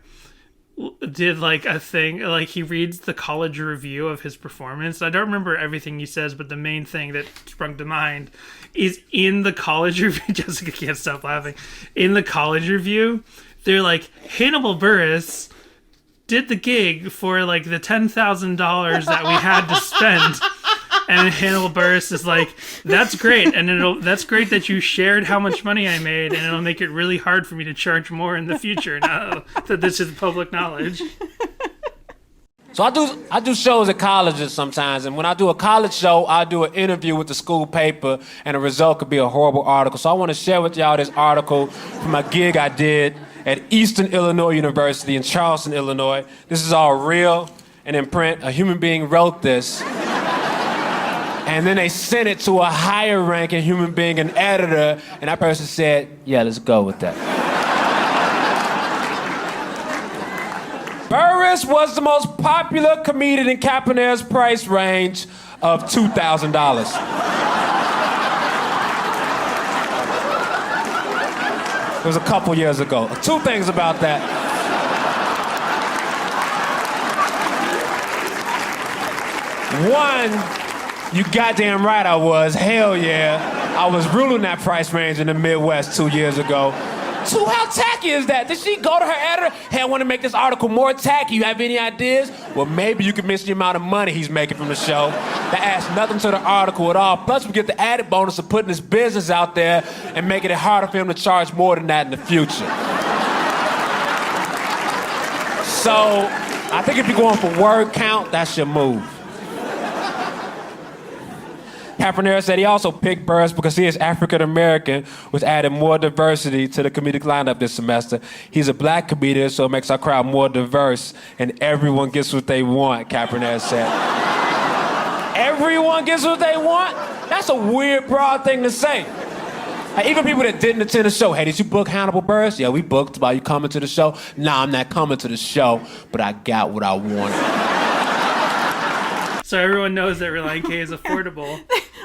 did, like, a thing. Like, he reads the college review of his performance. I don't remember everything he says, but the main thing that sprung to mind is in the college review. Jessica can't stop laughing. In the college review, they're like, Hannibal Buress did the gig for like the $10,000 that we had to spend, and Hannibal Buress is like, "That's great, and that's great that you shared how much money I made, and it'll make it really hard for me to charge more in the future now that this is public knowledge." So I do shows at colleges sometimes, and when I do a college show, I do an interview with the school paper, and the result could be a horrible article. So I want to share with y'all this article from a gig I did at Eastern Illinois University in Charleston, Illinois. This is all real and in print. A human being wrote this. And then they sent it to a higher ranking human being, an editor, and that person said, yeah, let's go with that. Buress was the most popular comedian in Caponaire's price range of $2,000. It was a couple years ago. Two things about that. One, you goddamn right I was. Hell yeah. I was ruling that price range in the Midwest 2 years ago. Two, how tacky is that? Did she go to her editor? Hey, I want to make this article more tacky. You have any ideas? Well, maybe you can mention the amount of money he's making from the show. That adds nothing to the article at all. Plus, we get the added bonus of putting his business out there and making it harder for him to charge more than that in the future. So, I think if you're going for word count, that's your move. Caponaire said he also picked Buress because he is African-American, which added more diversity to the comedic lineup this semester. He's a black comedian, so it makes our crowd more diverse, and everyone gets what they want, Caponaire said. Everyone gets what they want? That's a weird, broad thing to say. Like, even people that didn't attend the show, hey, did you book Hannibal Buress? Yeah, we booked. About you coming to the show? Nah, I'm not coming to the show, but I got what I wanted. So everyone knows that Relient K is affordable.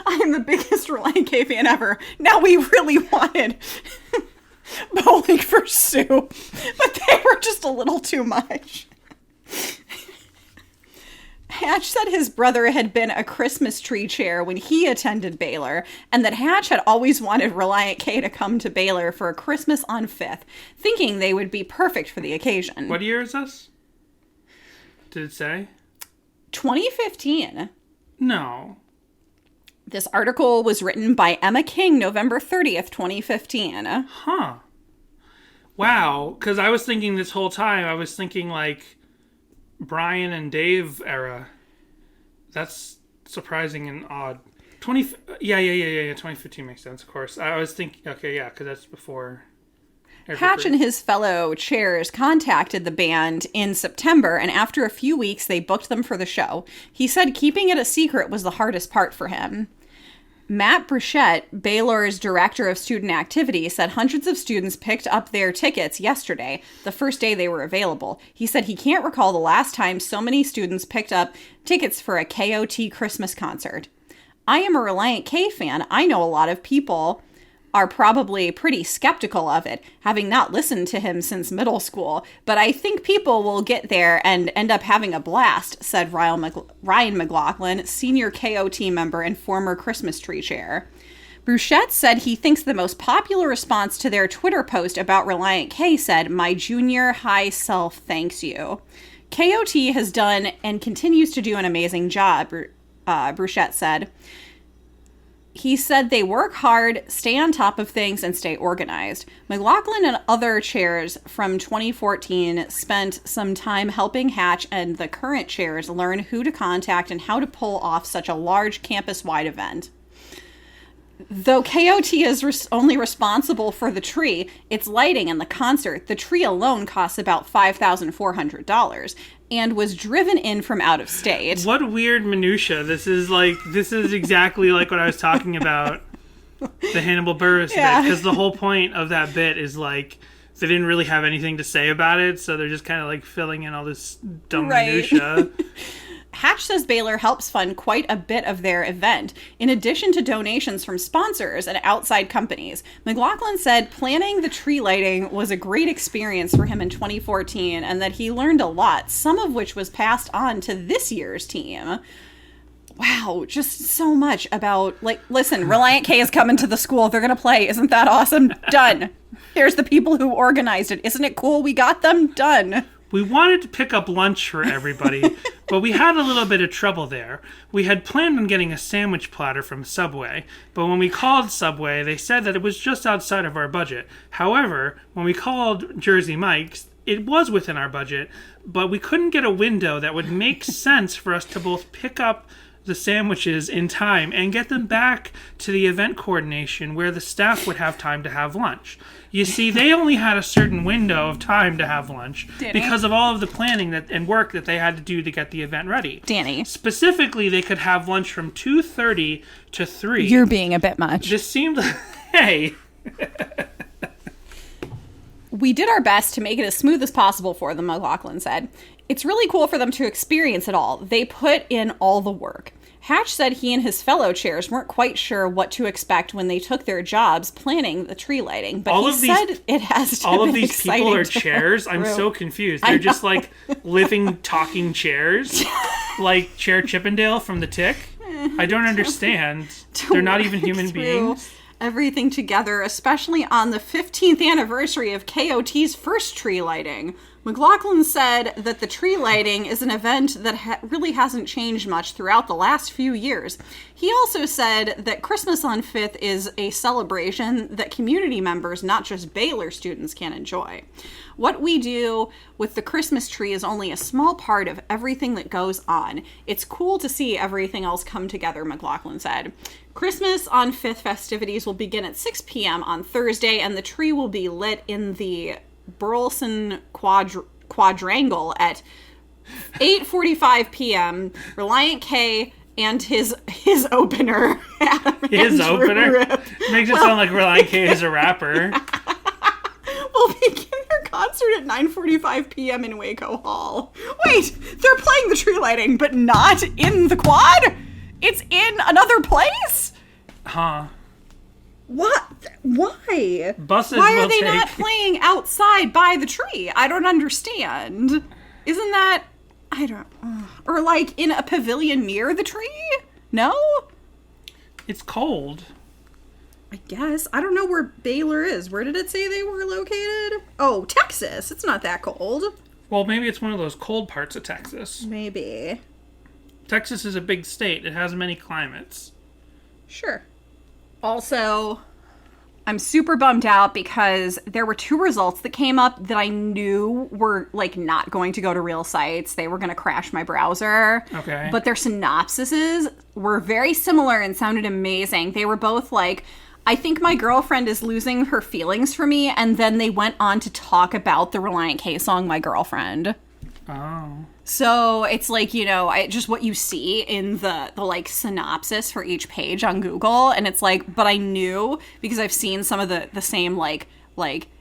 I'm the biggest Relient K fan ever. Now we really wanted bowling for soup, but they were just a little too much. Hatch said his brother had been a Christmas tree chair when he attended Baylor, and that Hatch had always wanted Relient K to come to Baylor for a Christmas on 5th, thinking they would be perfect for the occasion. What year is this? Did it say? 2015. No. This article was written by Emma King, November 30th, 2015. Huh. Wow. Because I was thinking this whole time, I was thinking like Brian and Dave era. That's surprising and odd. 2015 makes sense, of course. I was thinking, okay, yeah, because that's before. Hatch and his fellow chairs contacted the band in September, and after a few weeks, they booked them for the show. He said keeping it a secret was the hardest part for him. Matt Bruchette, Baylor's director of student activity, said hundreds of students picked up their tickets yesterday, the first day they were available. He said he can't recall the last time so many students picked up tickets for a KOT Christmas concert. I am a Relient K fan. I know a lot of people are probably pretty skeptical of it, having not listened to him since middle school, but I think people will get there and end up having a blast, said Ryan McLaughlin, senior KOT member and former Christmas tree chair. Bruchette said he thinks the most popular response to their Twitter post about Relient K said, "My junior high self thanks you." KOT has done and continues to do an amazing job, Bruchette said. He said they work hard, stay on top of things, and stay organized. McLaughlin and other chairs from 2014 spent some time helping Hatch and the current chairs learn who to contact and how to pull off such a large campus-wide event. Though KOT is only responsible for the tree, its lighting, and the concert, the tree alone costs about $5,400 and was driven in from out of state. What weird minutia. This is exactly like what I was talking about, the Hannibal Buress bit, because the whole point of that bit is like they didn't really have anything to say about it, so they're just kind of like filling in all this dumb minutia. Hatch says Baylor helps fund quite a bit of their event, in addition to donations from sponsors and outside companies. McLaughlin said planning the tree lighting was a great experience for him in 2014 and that he learned a lot, some of which was passed on to this year's team. Wow, just so much about, like, listen, Relient K is coming to the school. They're going to play. Isn't that awesome? Done. Here's the people who organized it. Isn't it cool? We got them. Done. We wanted to pick up lunch for everybody, but we had a little bit of trouble there. We had planned on getting a sandwich platter from Subway, but when we called Subway, they said that it was just outside of our budget. However, when we called Jersey Mike's, it was within our budget, but we couldn't get a window that would make sense for us to both pick up the sandwiches in time and get them back to the event coordination where the staff would have time to have lunch. You see, they only had a certain window of time to have lunch because of all of the planning and work that they had to do to get the event ready. Danny. Specifically, they could have lunch from 2:30 to 3. You're being a bit much. This seemed hey. We did our best to make it as smooth as possible for them, McLaughlin said. It's really cool for them to experience it all. They put in all the work. Hatch said he and his fellow chairs weren't quite sure what to expect when they took their jobs planning the tree lighting, but it has to all be of these people are chairs. I'm so confused. They're just like living, talking chairs, like Chair Chippendale from The Tick. I don't understand. They're not even human beings. Everything together, especially on the 15th anniversary of KOT's first tree lighting. McLaughlin said that the tree lighting is an event that really hasn't changed much throughout the last few years. He also said that Christmas on 5th is a celebration that community members, not just Baylor students, can enjoy. What we do with the Christmas tree is only a small part of everything that goes on. It's cool to see everything else come together, McLaughlin said. Christmas on 5th festivities will begin at 6 p.m. on Thursday, and the tree will be lit in the Burleson Quadrangle at 8:45 p.m. Relient K and his opener, his opener? Makes it sound like Relient K is a rapper. Will begin their concert at 9:45 p.m. in Waco Hall. Wait, they're playing the tree lighting, but not in the quad? It's in another place? Huh. What? Why? Buses Why will are they take... not playing outside by the tree? I don't understand. Isn't that... I don't... Or like in a pavilion near the tree? No? It's cold. I guess. I don't know where Baylor is. Where did it say they were located? Oh, Texas. It's not that cold. Well, maybe it's one of those cold parts of Texas. Maybe. Texas is a big state. It has many climates. Sure. Also, I'm super bummed out because there were 2 results that came up that I knew were, like, not going to go to real sites. They were going to crash my browser. Okay. But their synopsises were very similar and sounded amazing. They were both like, I think my girlfriend is losing her feelings for me, and then they went on to talk about the Relient K song, My Girlfriend. Oh. So it's like, just what you see in the like synopsis for each page on Google. And it's like, but I knew because I've seen some of the same like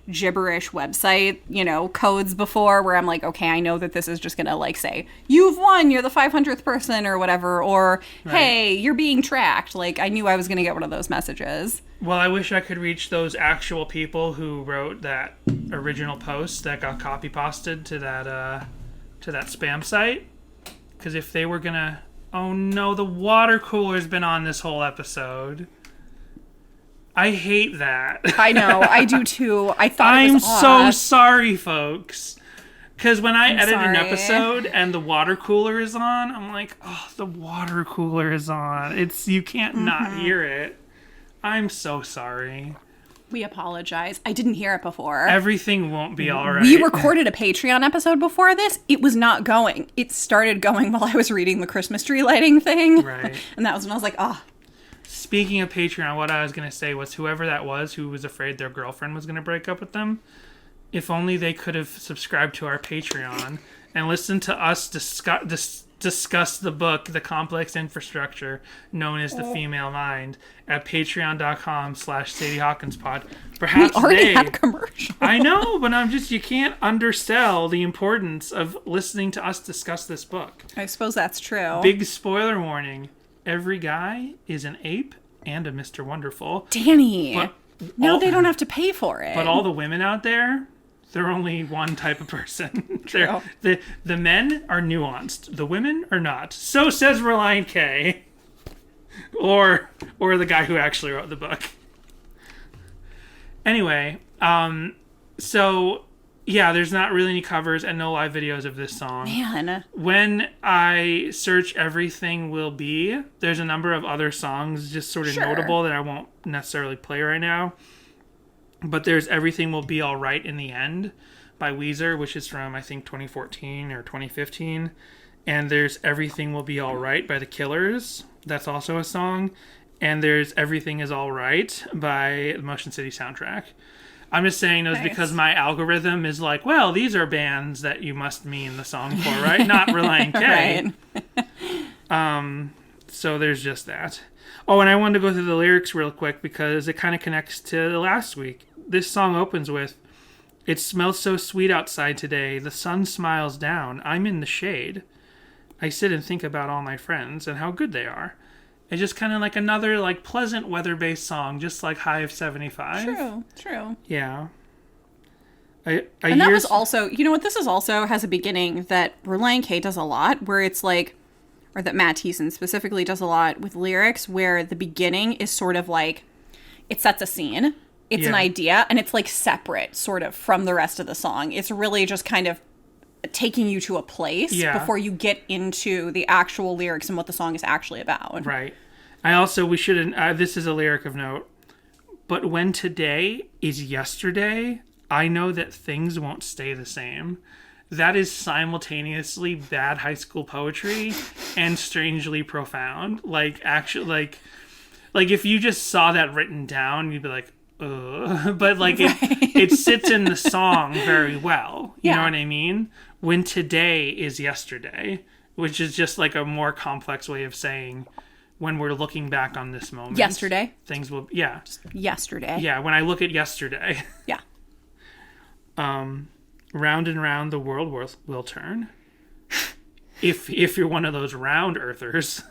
gibberish website, codes before where I'm like, okay, I know that this is just going to like say, you've won, you're the 500th person or whatever. Or, hey, you're being tracked. Like I knew I was going to get one of those messages. Well, I wish I could reach those actual people who wrote that original post that got copy pasted to that spam site. Because if they were gonna, oh no, the water cooler's been on this whole episode. I hate that. I know, I do too. I thought it was I'm so odd. sorry, folks. Because when I edit an sorry. episode and the water cooler is on, I'm like, oh, the water cooler is on. You can't not hear it. I'm so sorry. We apologize. I didn't hear it before. Everything won't be all right. We recorded a Patreon episode before this. It was not going. It started going while I was reading the Christmas tree lighting thing. Right. And that was when I was like, oh. Speaking of Patreon, what I was going to say was whoever that was who was afraid their girlfriend was going to break up with them, if only they could have subscribed to our Patreon and listened to us discuss the book, The Complex Infrastructure Known as the Female Mind, at patreon.com/Sadie Hawkins Pod. Perhaps We already had commercials. I know, but you can't undersell the importance of listening to us discuss this book. I suppose that's true. Big spoiler warning. Every guy is an ape and a Mr. Wonderful. Danny. But No, they don't have to pay for it. But all the women out there, they're only one type of person. True. The men are nuanced. The women are not. So says Relient K. Or the guy who actually wrote the book. Anyway, so yeah, there's not really any covers and no live videos of this song. Man. When I search Everything Will Be, there's a number of other songs just sort of notable that I won't necessarily play right now. But there's Everything Will Be All Right in the End by Weezer, which is from, I think, 2014 or 2015. And there's Everything Will Be All Right by The Killers. That's also a song. And there's Everything Is All Right by the Motion City soundtrack. I'm just saying those because my algorithm is like, well, these are bands that you must mean the song for, right? Not Relient K. Right. So there's just that. Oh, and I wanted to go through the lyrics real quick because it kind of connects to last week. This song opens with, "It smells so sweet outside today. The sun smiles down. I'm in the shade. I sit and think about all my friends and how good they are." It's just kind of like another like pleasant weather-based song, just like High of 75. True. Yeah. And that was also, this is also has a beginning that Relient K does a lot, where it's like, or that Matt Thiessen specifically does a lot with lyrics, where the beginning is sort of like, it sets a scene, it's an idea, and it's like separate sort of from the rest of the song. It's really just kind of taking you to a place before you get into the actual lyrics and what the song is actually about. Right. We shouldn't, this is a lyric of note, but when today is yesterday, I know that things won't stay the same. That is simultaneously bad high school poetry and strangely profound. Like, actually, like if you just saw that written down, you'd be like, ugh. But like it sits in the song very well. You know what I mean? When today is yesterday, which is just like a more complex way of saying when we're looking back on this moment. Yesterday. Things will, Yesterday. Yeah, when I look at yesterday. Yeah. Round and round the world will turn. If you're one of those round earthers.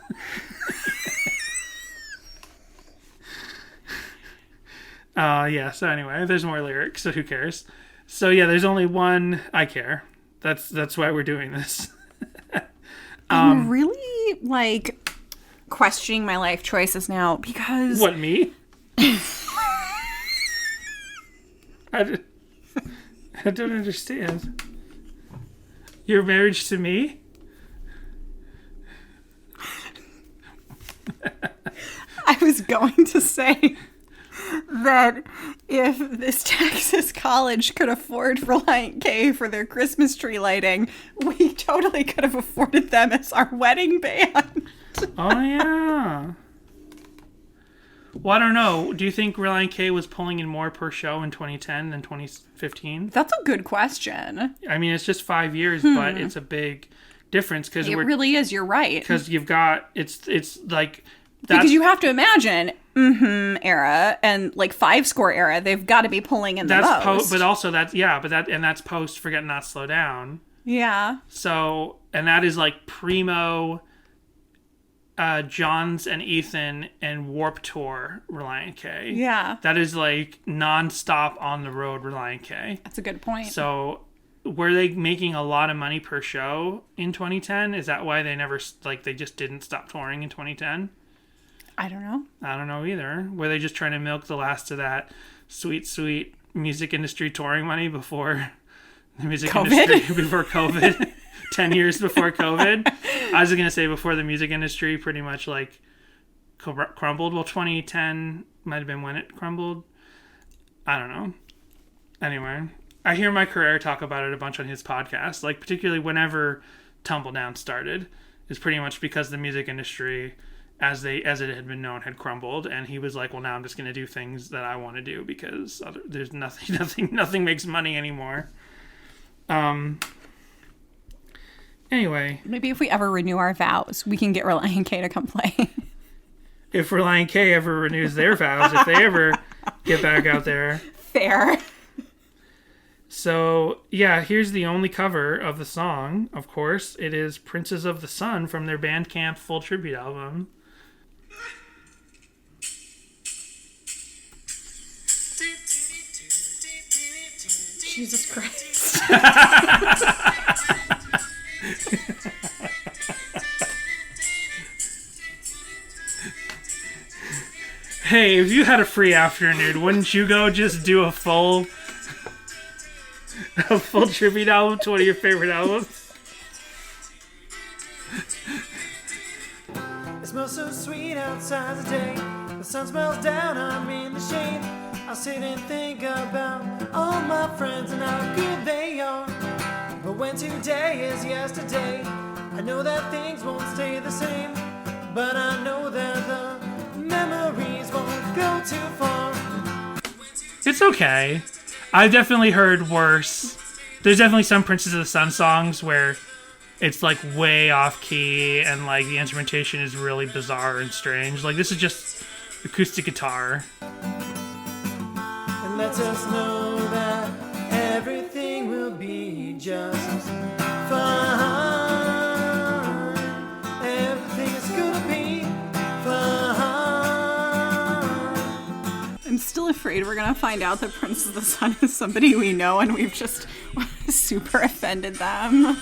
So anyway, there's more lyrics, so who cares? So yeah, there's only one. I care. That's why we're doing this. I'm really like questioning my life choices now because What, me? I don't understand. Your marriage to me? I was going to say that if this Texas college could afford Relient K for their Christmas tree lighting, we totally could have afforded them as our wedding band. Oh, yeah. Well, I don't know. Do you think Relient K was pulling in more per show in 2010 than 2015? That's a good question. I mean, it's just 5 years, but it's a big difference because It really is. You're right. because you've got it's like Because you have to imagine era and like 5 Score era, they've got to be pulling in the most. but also that's post Forget Not Slow Down. Yeah. So, and that is like primo Johns and Ethan and Warp Tour Relient K. Yeah. That is like non-stop on the road Relient K. That's a good point. So, were they making a lot of money per show in 2010? Is that why they never, like, they just didn't stop touring in 2010? I don't know. I don't know either. Were they just trying to milk the last of that sweet, sweet music industry touring money before the music industry, before COVID? 10 years before COVID? I was going to say before the music industry pretty much, like, crumbled. Well, 2010 might have been when it crumbled. I don't know. Anyway, I hear my career talk about it a bunch on his podcast, like, particularly whenever Tumbledown started, is pretty much because the music industry, as it had been known, had crumbled, and he was like, well, now I'm just going to do things that I want to do because there's nothing makes money anymore. Anyway. Maybe if we ever renew our vows, we can get Relient K to come play. If Relient K ever renews their vows, if they ever get back out there. Fair. So, yeah, here's the only cover of the song, of course. It is Princes of the Sun from their Bandcamp full tribute album. Jesus Christ. Hey, if you had a free afternoon, wouldn't you go just do a full tribute album to one of your favorite albums? It smells so sweet outside today. The sun smells down, I'm in the shade. I sit and think about all my friends and how good they are. But when today is yesterday, I know that things won't stay the same. But I know that the memories won't go too far. It's okay. I've definitely heard worse. There's definitely some Princes of the Sun songs where it's like way off key and like the instrumentation is really bizarre and strange. Like this is just acoustic guitar. And lets us know that everything will be just fine. Everything is gonna be fine. I'm still afraid we're going to find out that Prince of the Sun is somebody we know and we've just super offended them.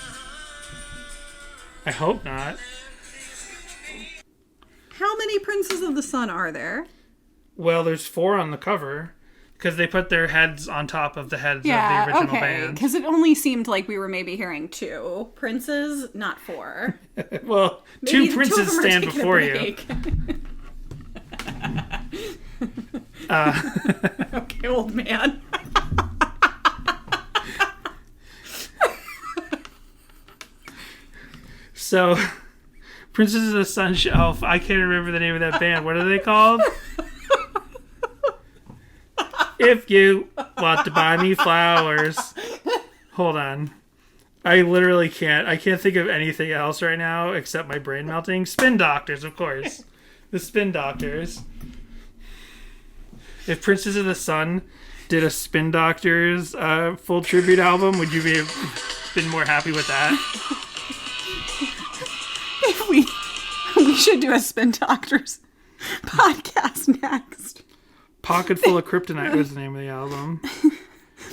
I hope not. How many Princes of the Sun are there? Well, there's 4 on the cover because they put their heads on top of the heads of the original band. Because it only seemed like we were maybe hearing 2 princes, not 4. Well, Maybe 2 princes stand before you. Okay, old man. So, Princess of the Sun Shelf. I can't remember the name of that band. What are they called? If you want to buy me flowers. Hold on. I literally can't. I can't think of anything else right now except my brain melting. Spin Doctors, of course. The Spin Doctors. If Princess of the Sun did a Spin Doctors full tribute album, would you been more happy with that? We should do a Spin Doctors podcast next. Pocket Full of Kryptonite was the name of the album.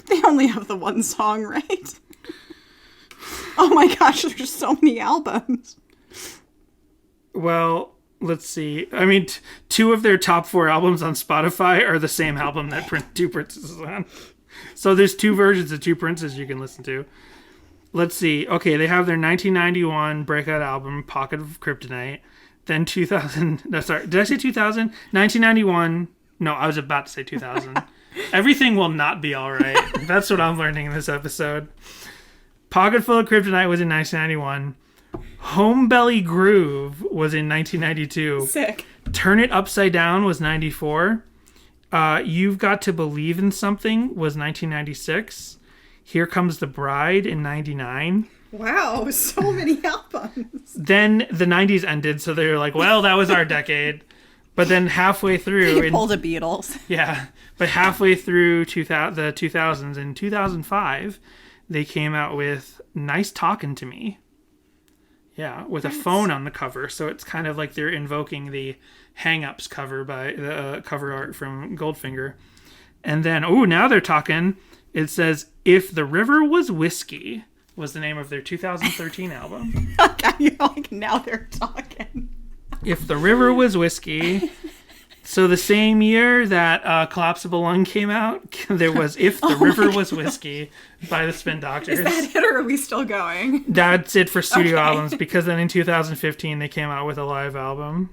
They only have the one song, right? Oh my gosh, there's so many albums. Well, let's see. I mean, 2 of their top 4 albums on Spotify are the same album that 2 Princes is on. So there's 2 versions of 2 Princes you can listen to. Let's see. Okay, they have their 1991 breakout album, Pocket of Kryptonite. Then 2000... No, sorry. Did I say 2000? 1991... No, I was about to say 2000. Everything will not be all right. That's what I'm learning in this episode. Pocket Full of Kryptonite was in 1991. Home Belly Groove was in 1992. Sick. Turn It Upside Down was 94. You've Got to Believe in Something was 1996. Here Comes the Bride in 99. Wow, so many albums. Then the 90s ended, so they were like, well, that was our decade. But then halfway through... They pulled a Beatles. Yeah, but halfway through the 2000s, in 2005, they came out with Nice Talkin' to Me. Yeah, with a phone on the cover, so it's kind of like they're invoking the Hang-Ups cover by the cover art from Goldfinger. And then, now they're talking. It says, If the River Was Whiskey was the name of their 2013 album. You're like, now they're talking. If the River Was Whiskey. So the same year that Collapsible Lung came out, there was If the River Was Whiskey by the Spin Doctors. Is that it, or are we still going? That's it for studio albums, because then in 2015 they came out with a live album.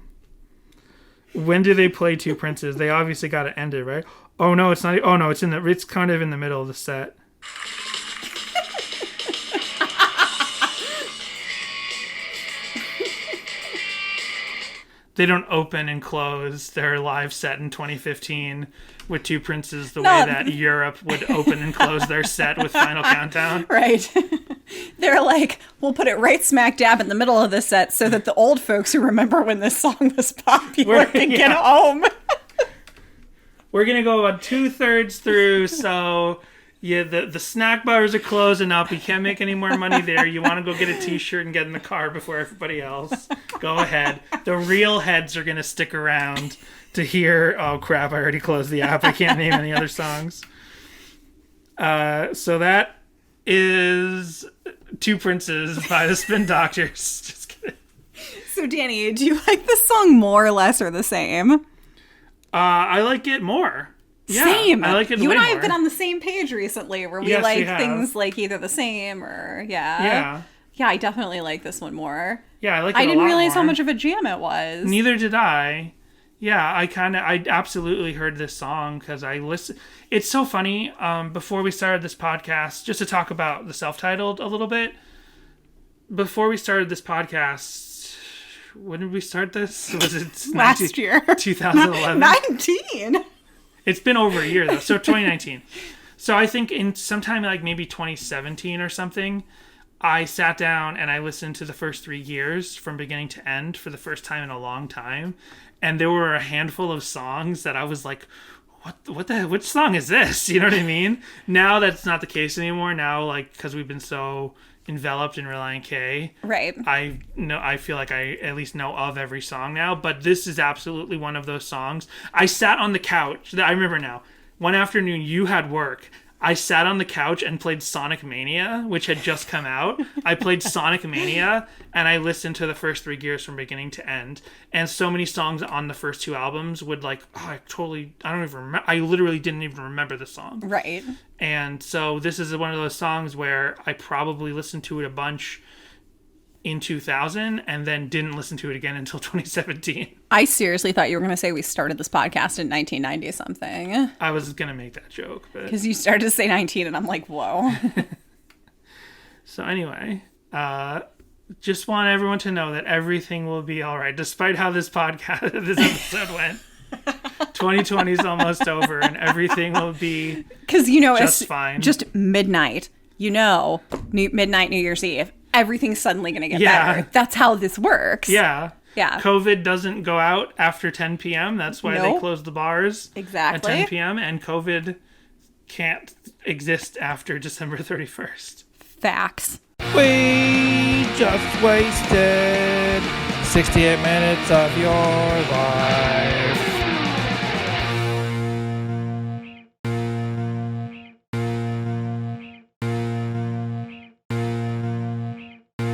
When do they play Two Princes? They obviously got to end it, right? Oh no, it's not. Oh no, it's kind of in the middle of the set. They don't open and close their live set in 2015 with Two Princes the way that Europe would open and close their set with Final Countdown. Right. They're like, we'll put it right smack dab in the middle of the set so that the old folks who remember when this song was popular can get home. We're going to go about 2/3 through, so... Yeah, the snack bars are closing up. You can't make any more money there. You want to go get a t-shirt and get in the car before everybody else. Go ahead. The real heads are going to stick around to hear, oh crap, I already closed the app. I can't name any other songs. So that is Two Princes by the Spin Doctors. Just kidding. So Danny, do you like this song more or less or the same? I like it more. Yeah, same. I like it. You way and I more. have been on the same page recently, where we Yes, like we have. things like either the same or Yeah. Yeah, I definitely like this one more. Yeah, I like it. I didn't realize more. how much of a jam it was. Neither did I. Yeah, I absolutely heard this song because I listened. It's so funny. Before we started this podcast, just to talk about the self-titled a little bit. Before we started this podcast, when did we start this? Was it Last year? 2011. 19. It's been over a year though, so 2019. So I think in sometime like maybe 2017 or something, I sat down and I listened to the first 3 years from beginning to end for the first time in a long time, and there were a handful of songs that I was like, which song is this? You know what I mean? Now that's not the case anymore. Now, like, because we've been so enveloped in Relient K, Right. I feel like I at least know of every song now, but this is absolutely one of those songs. I sat on the couch. I remember now. One afternoon you had work. I sat on the couch and played Sonic Mania, which had just come out. I played Sonic Mania, and I listened to the first 3 gears from beginning to end. And so many songs on the first 2 albums would like, I don't even remember. I literally didn't even remember the song. Right. And so this is one of those songs where I probably listened to it a bunch in 2000 and then didn't listen to it again until 2017. I seriously thought you were going to say we started this podcast in 1990 something. I was going to make that joke, but... Because you started to say 19 and I'm like, whoa. So anyway, just want everyone to know that everything will be all right, despite how this episode went. 2020 is almost over and everything will be Because, you know, just it's fine. just midnight, midnight New Year's Eve. Everything's suddenly going to get better. That's how this works. Yeah. Yeah. COVID doesn't go out after 10 p.m. That's why they close the bars Exactly. at 10 p.m. And COVID can't exist after December 31st. Facts. We just wasted 68 minutes of your life.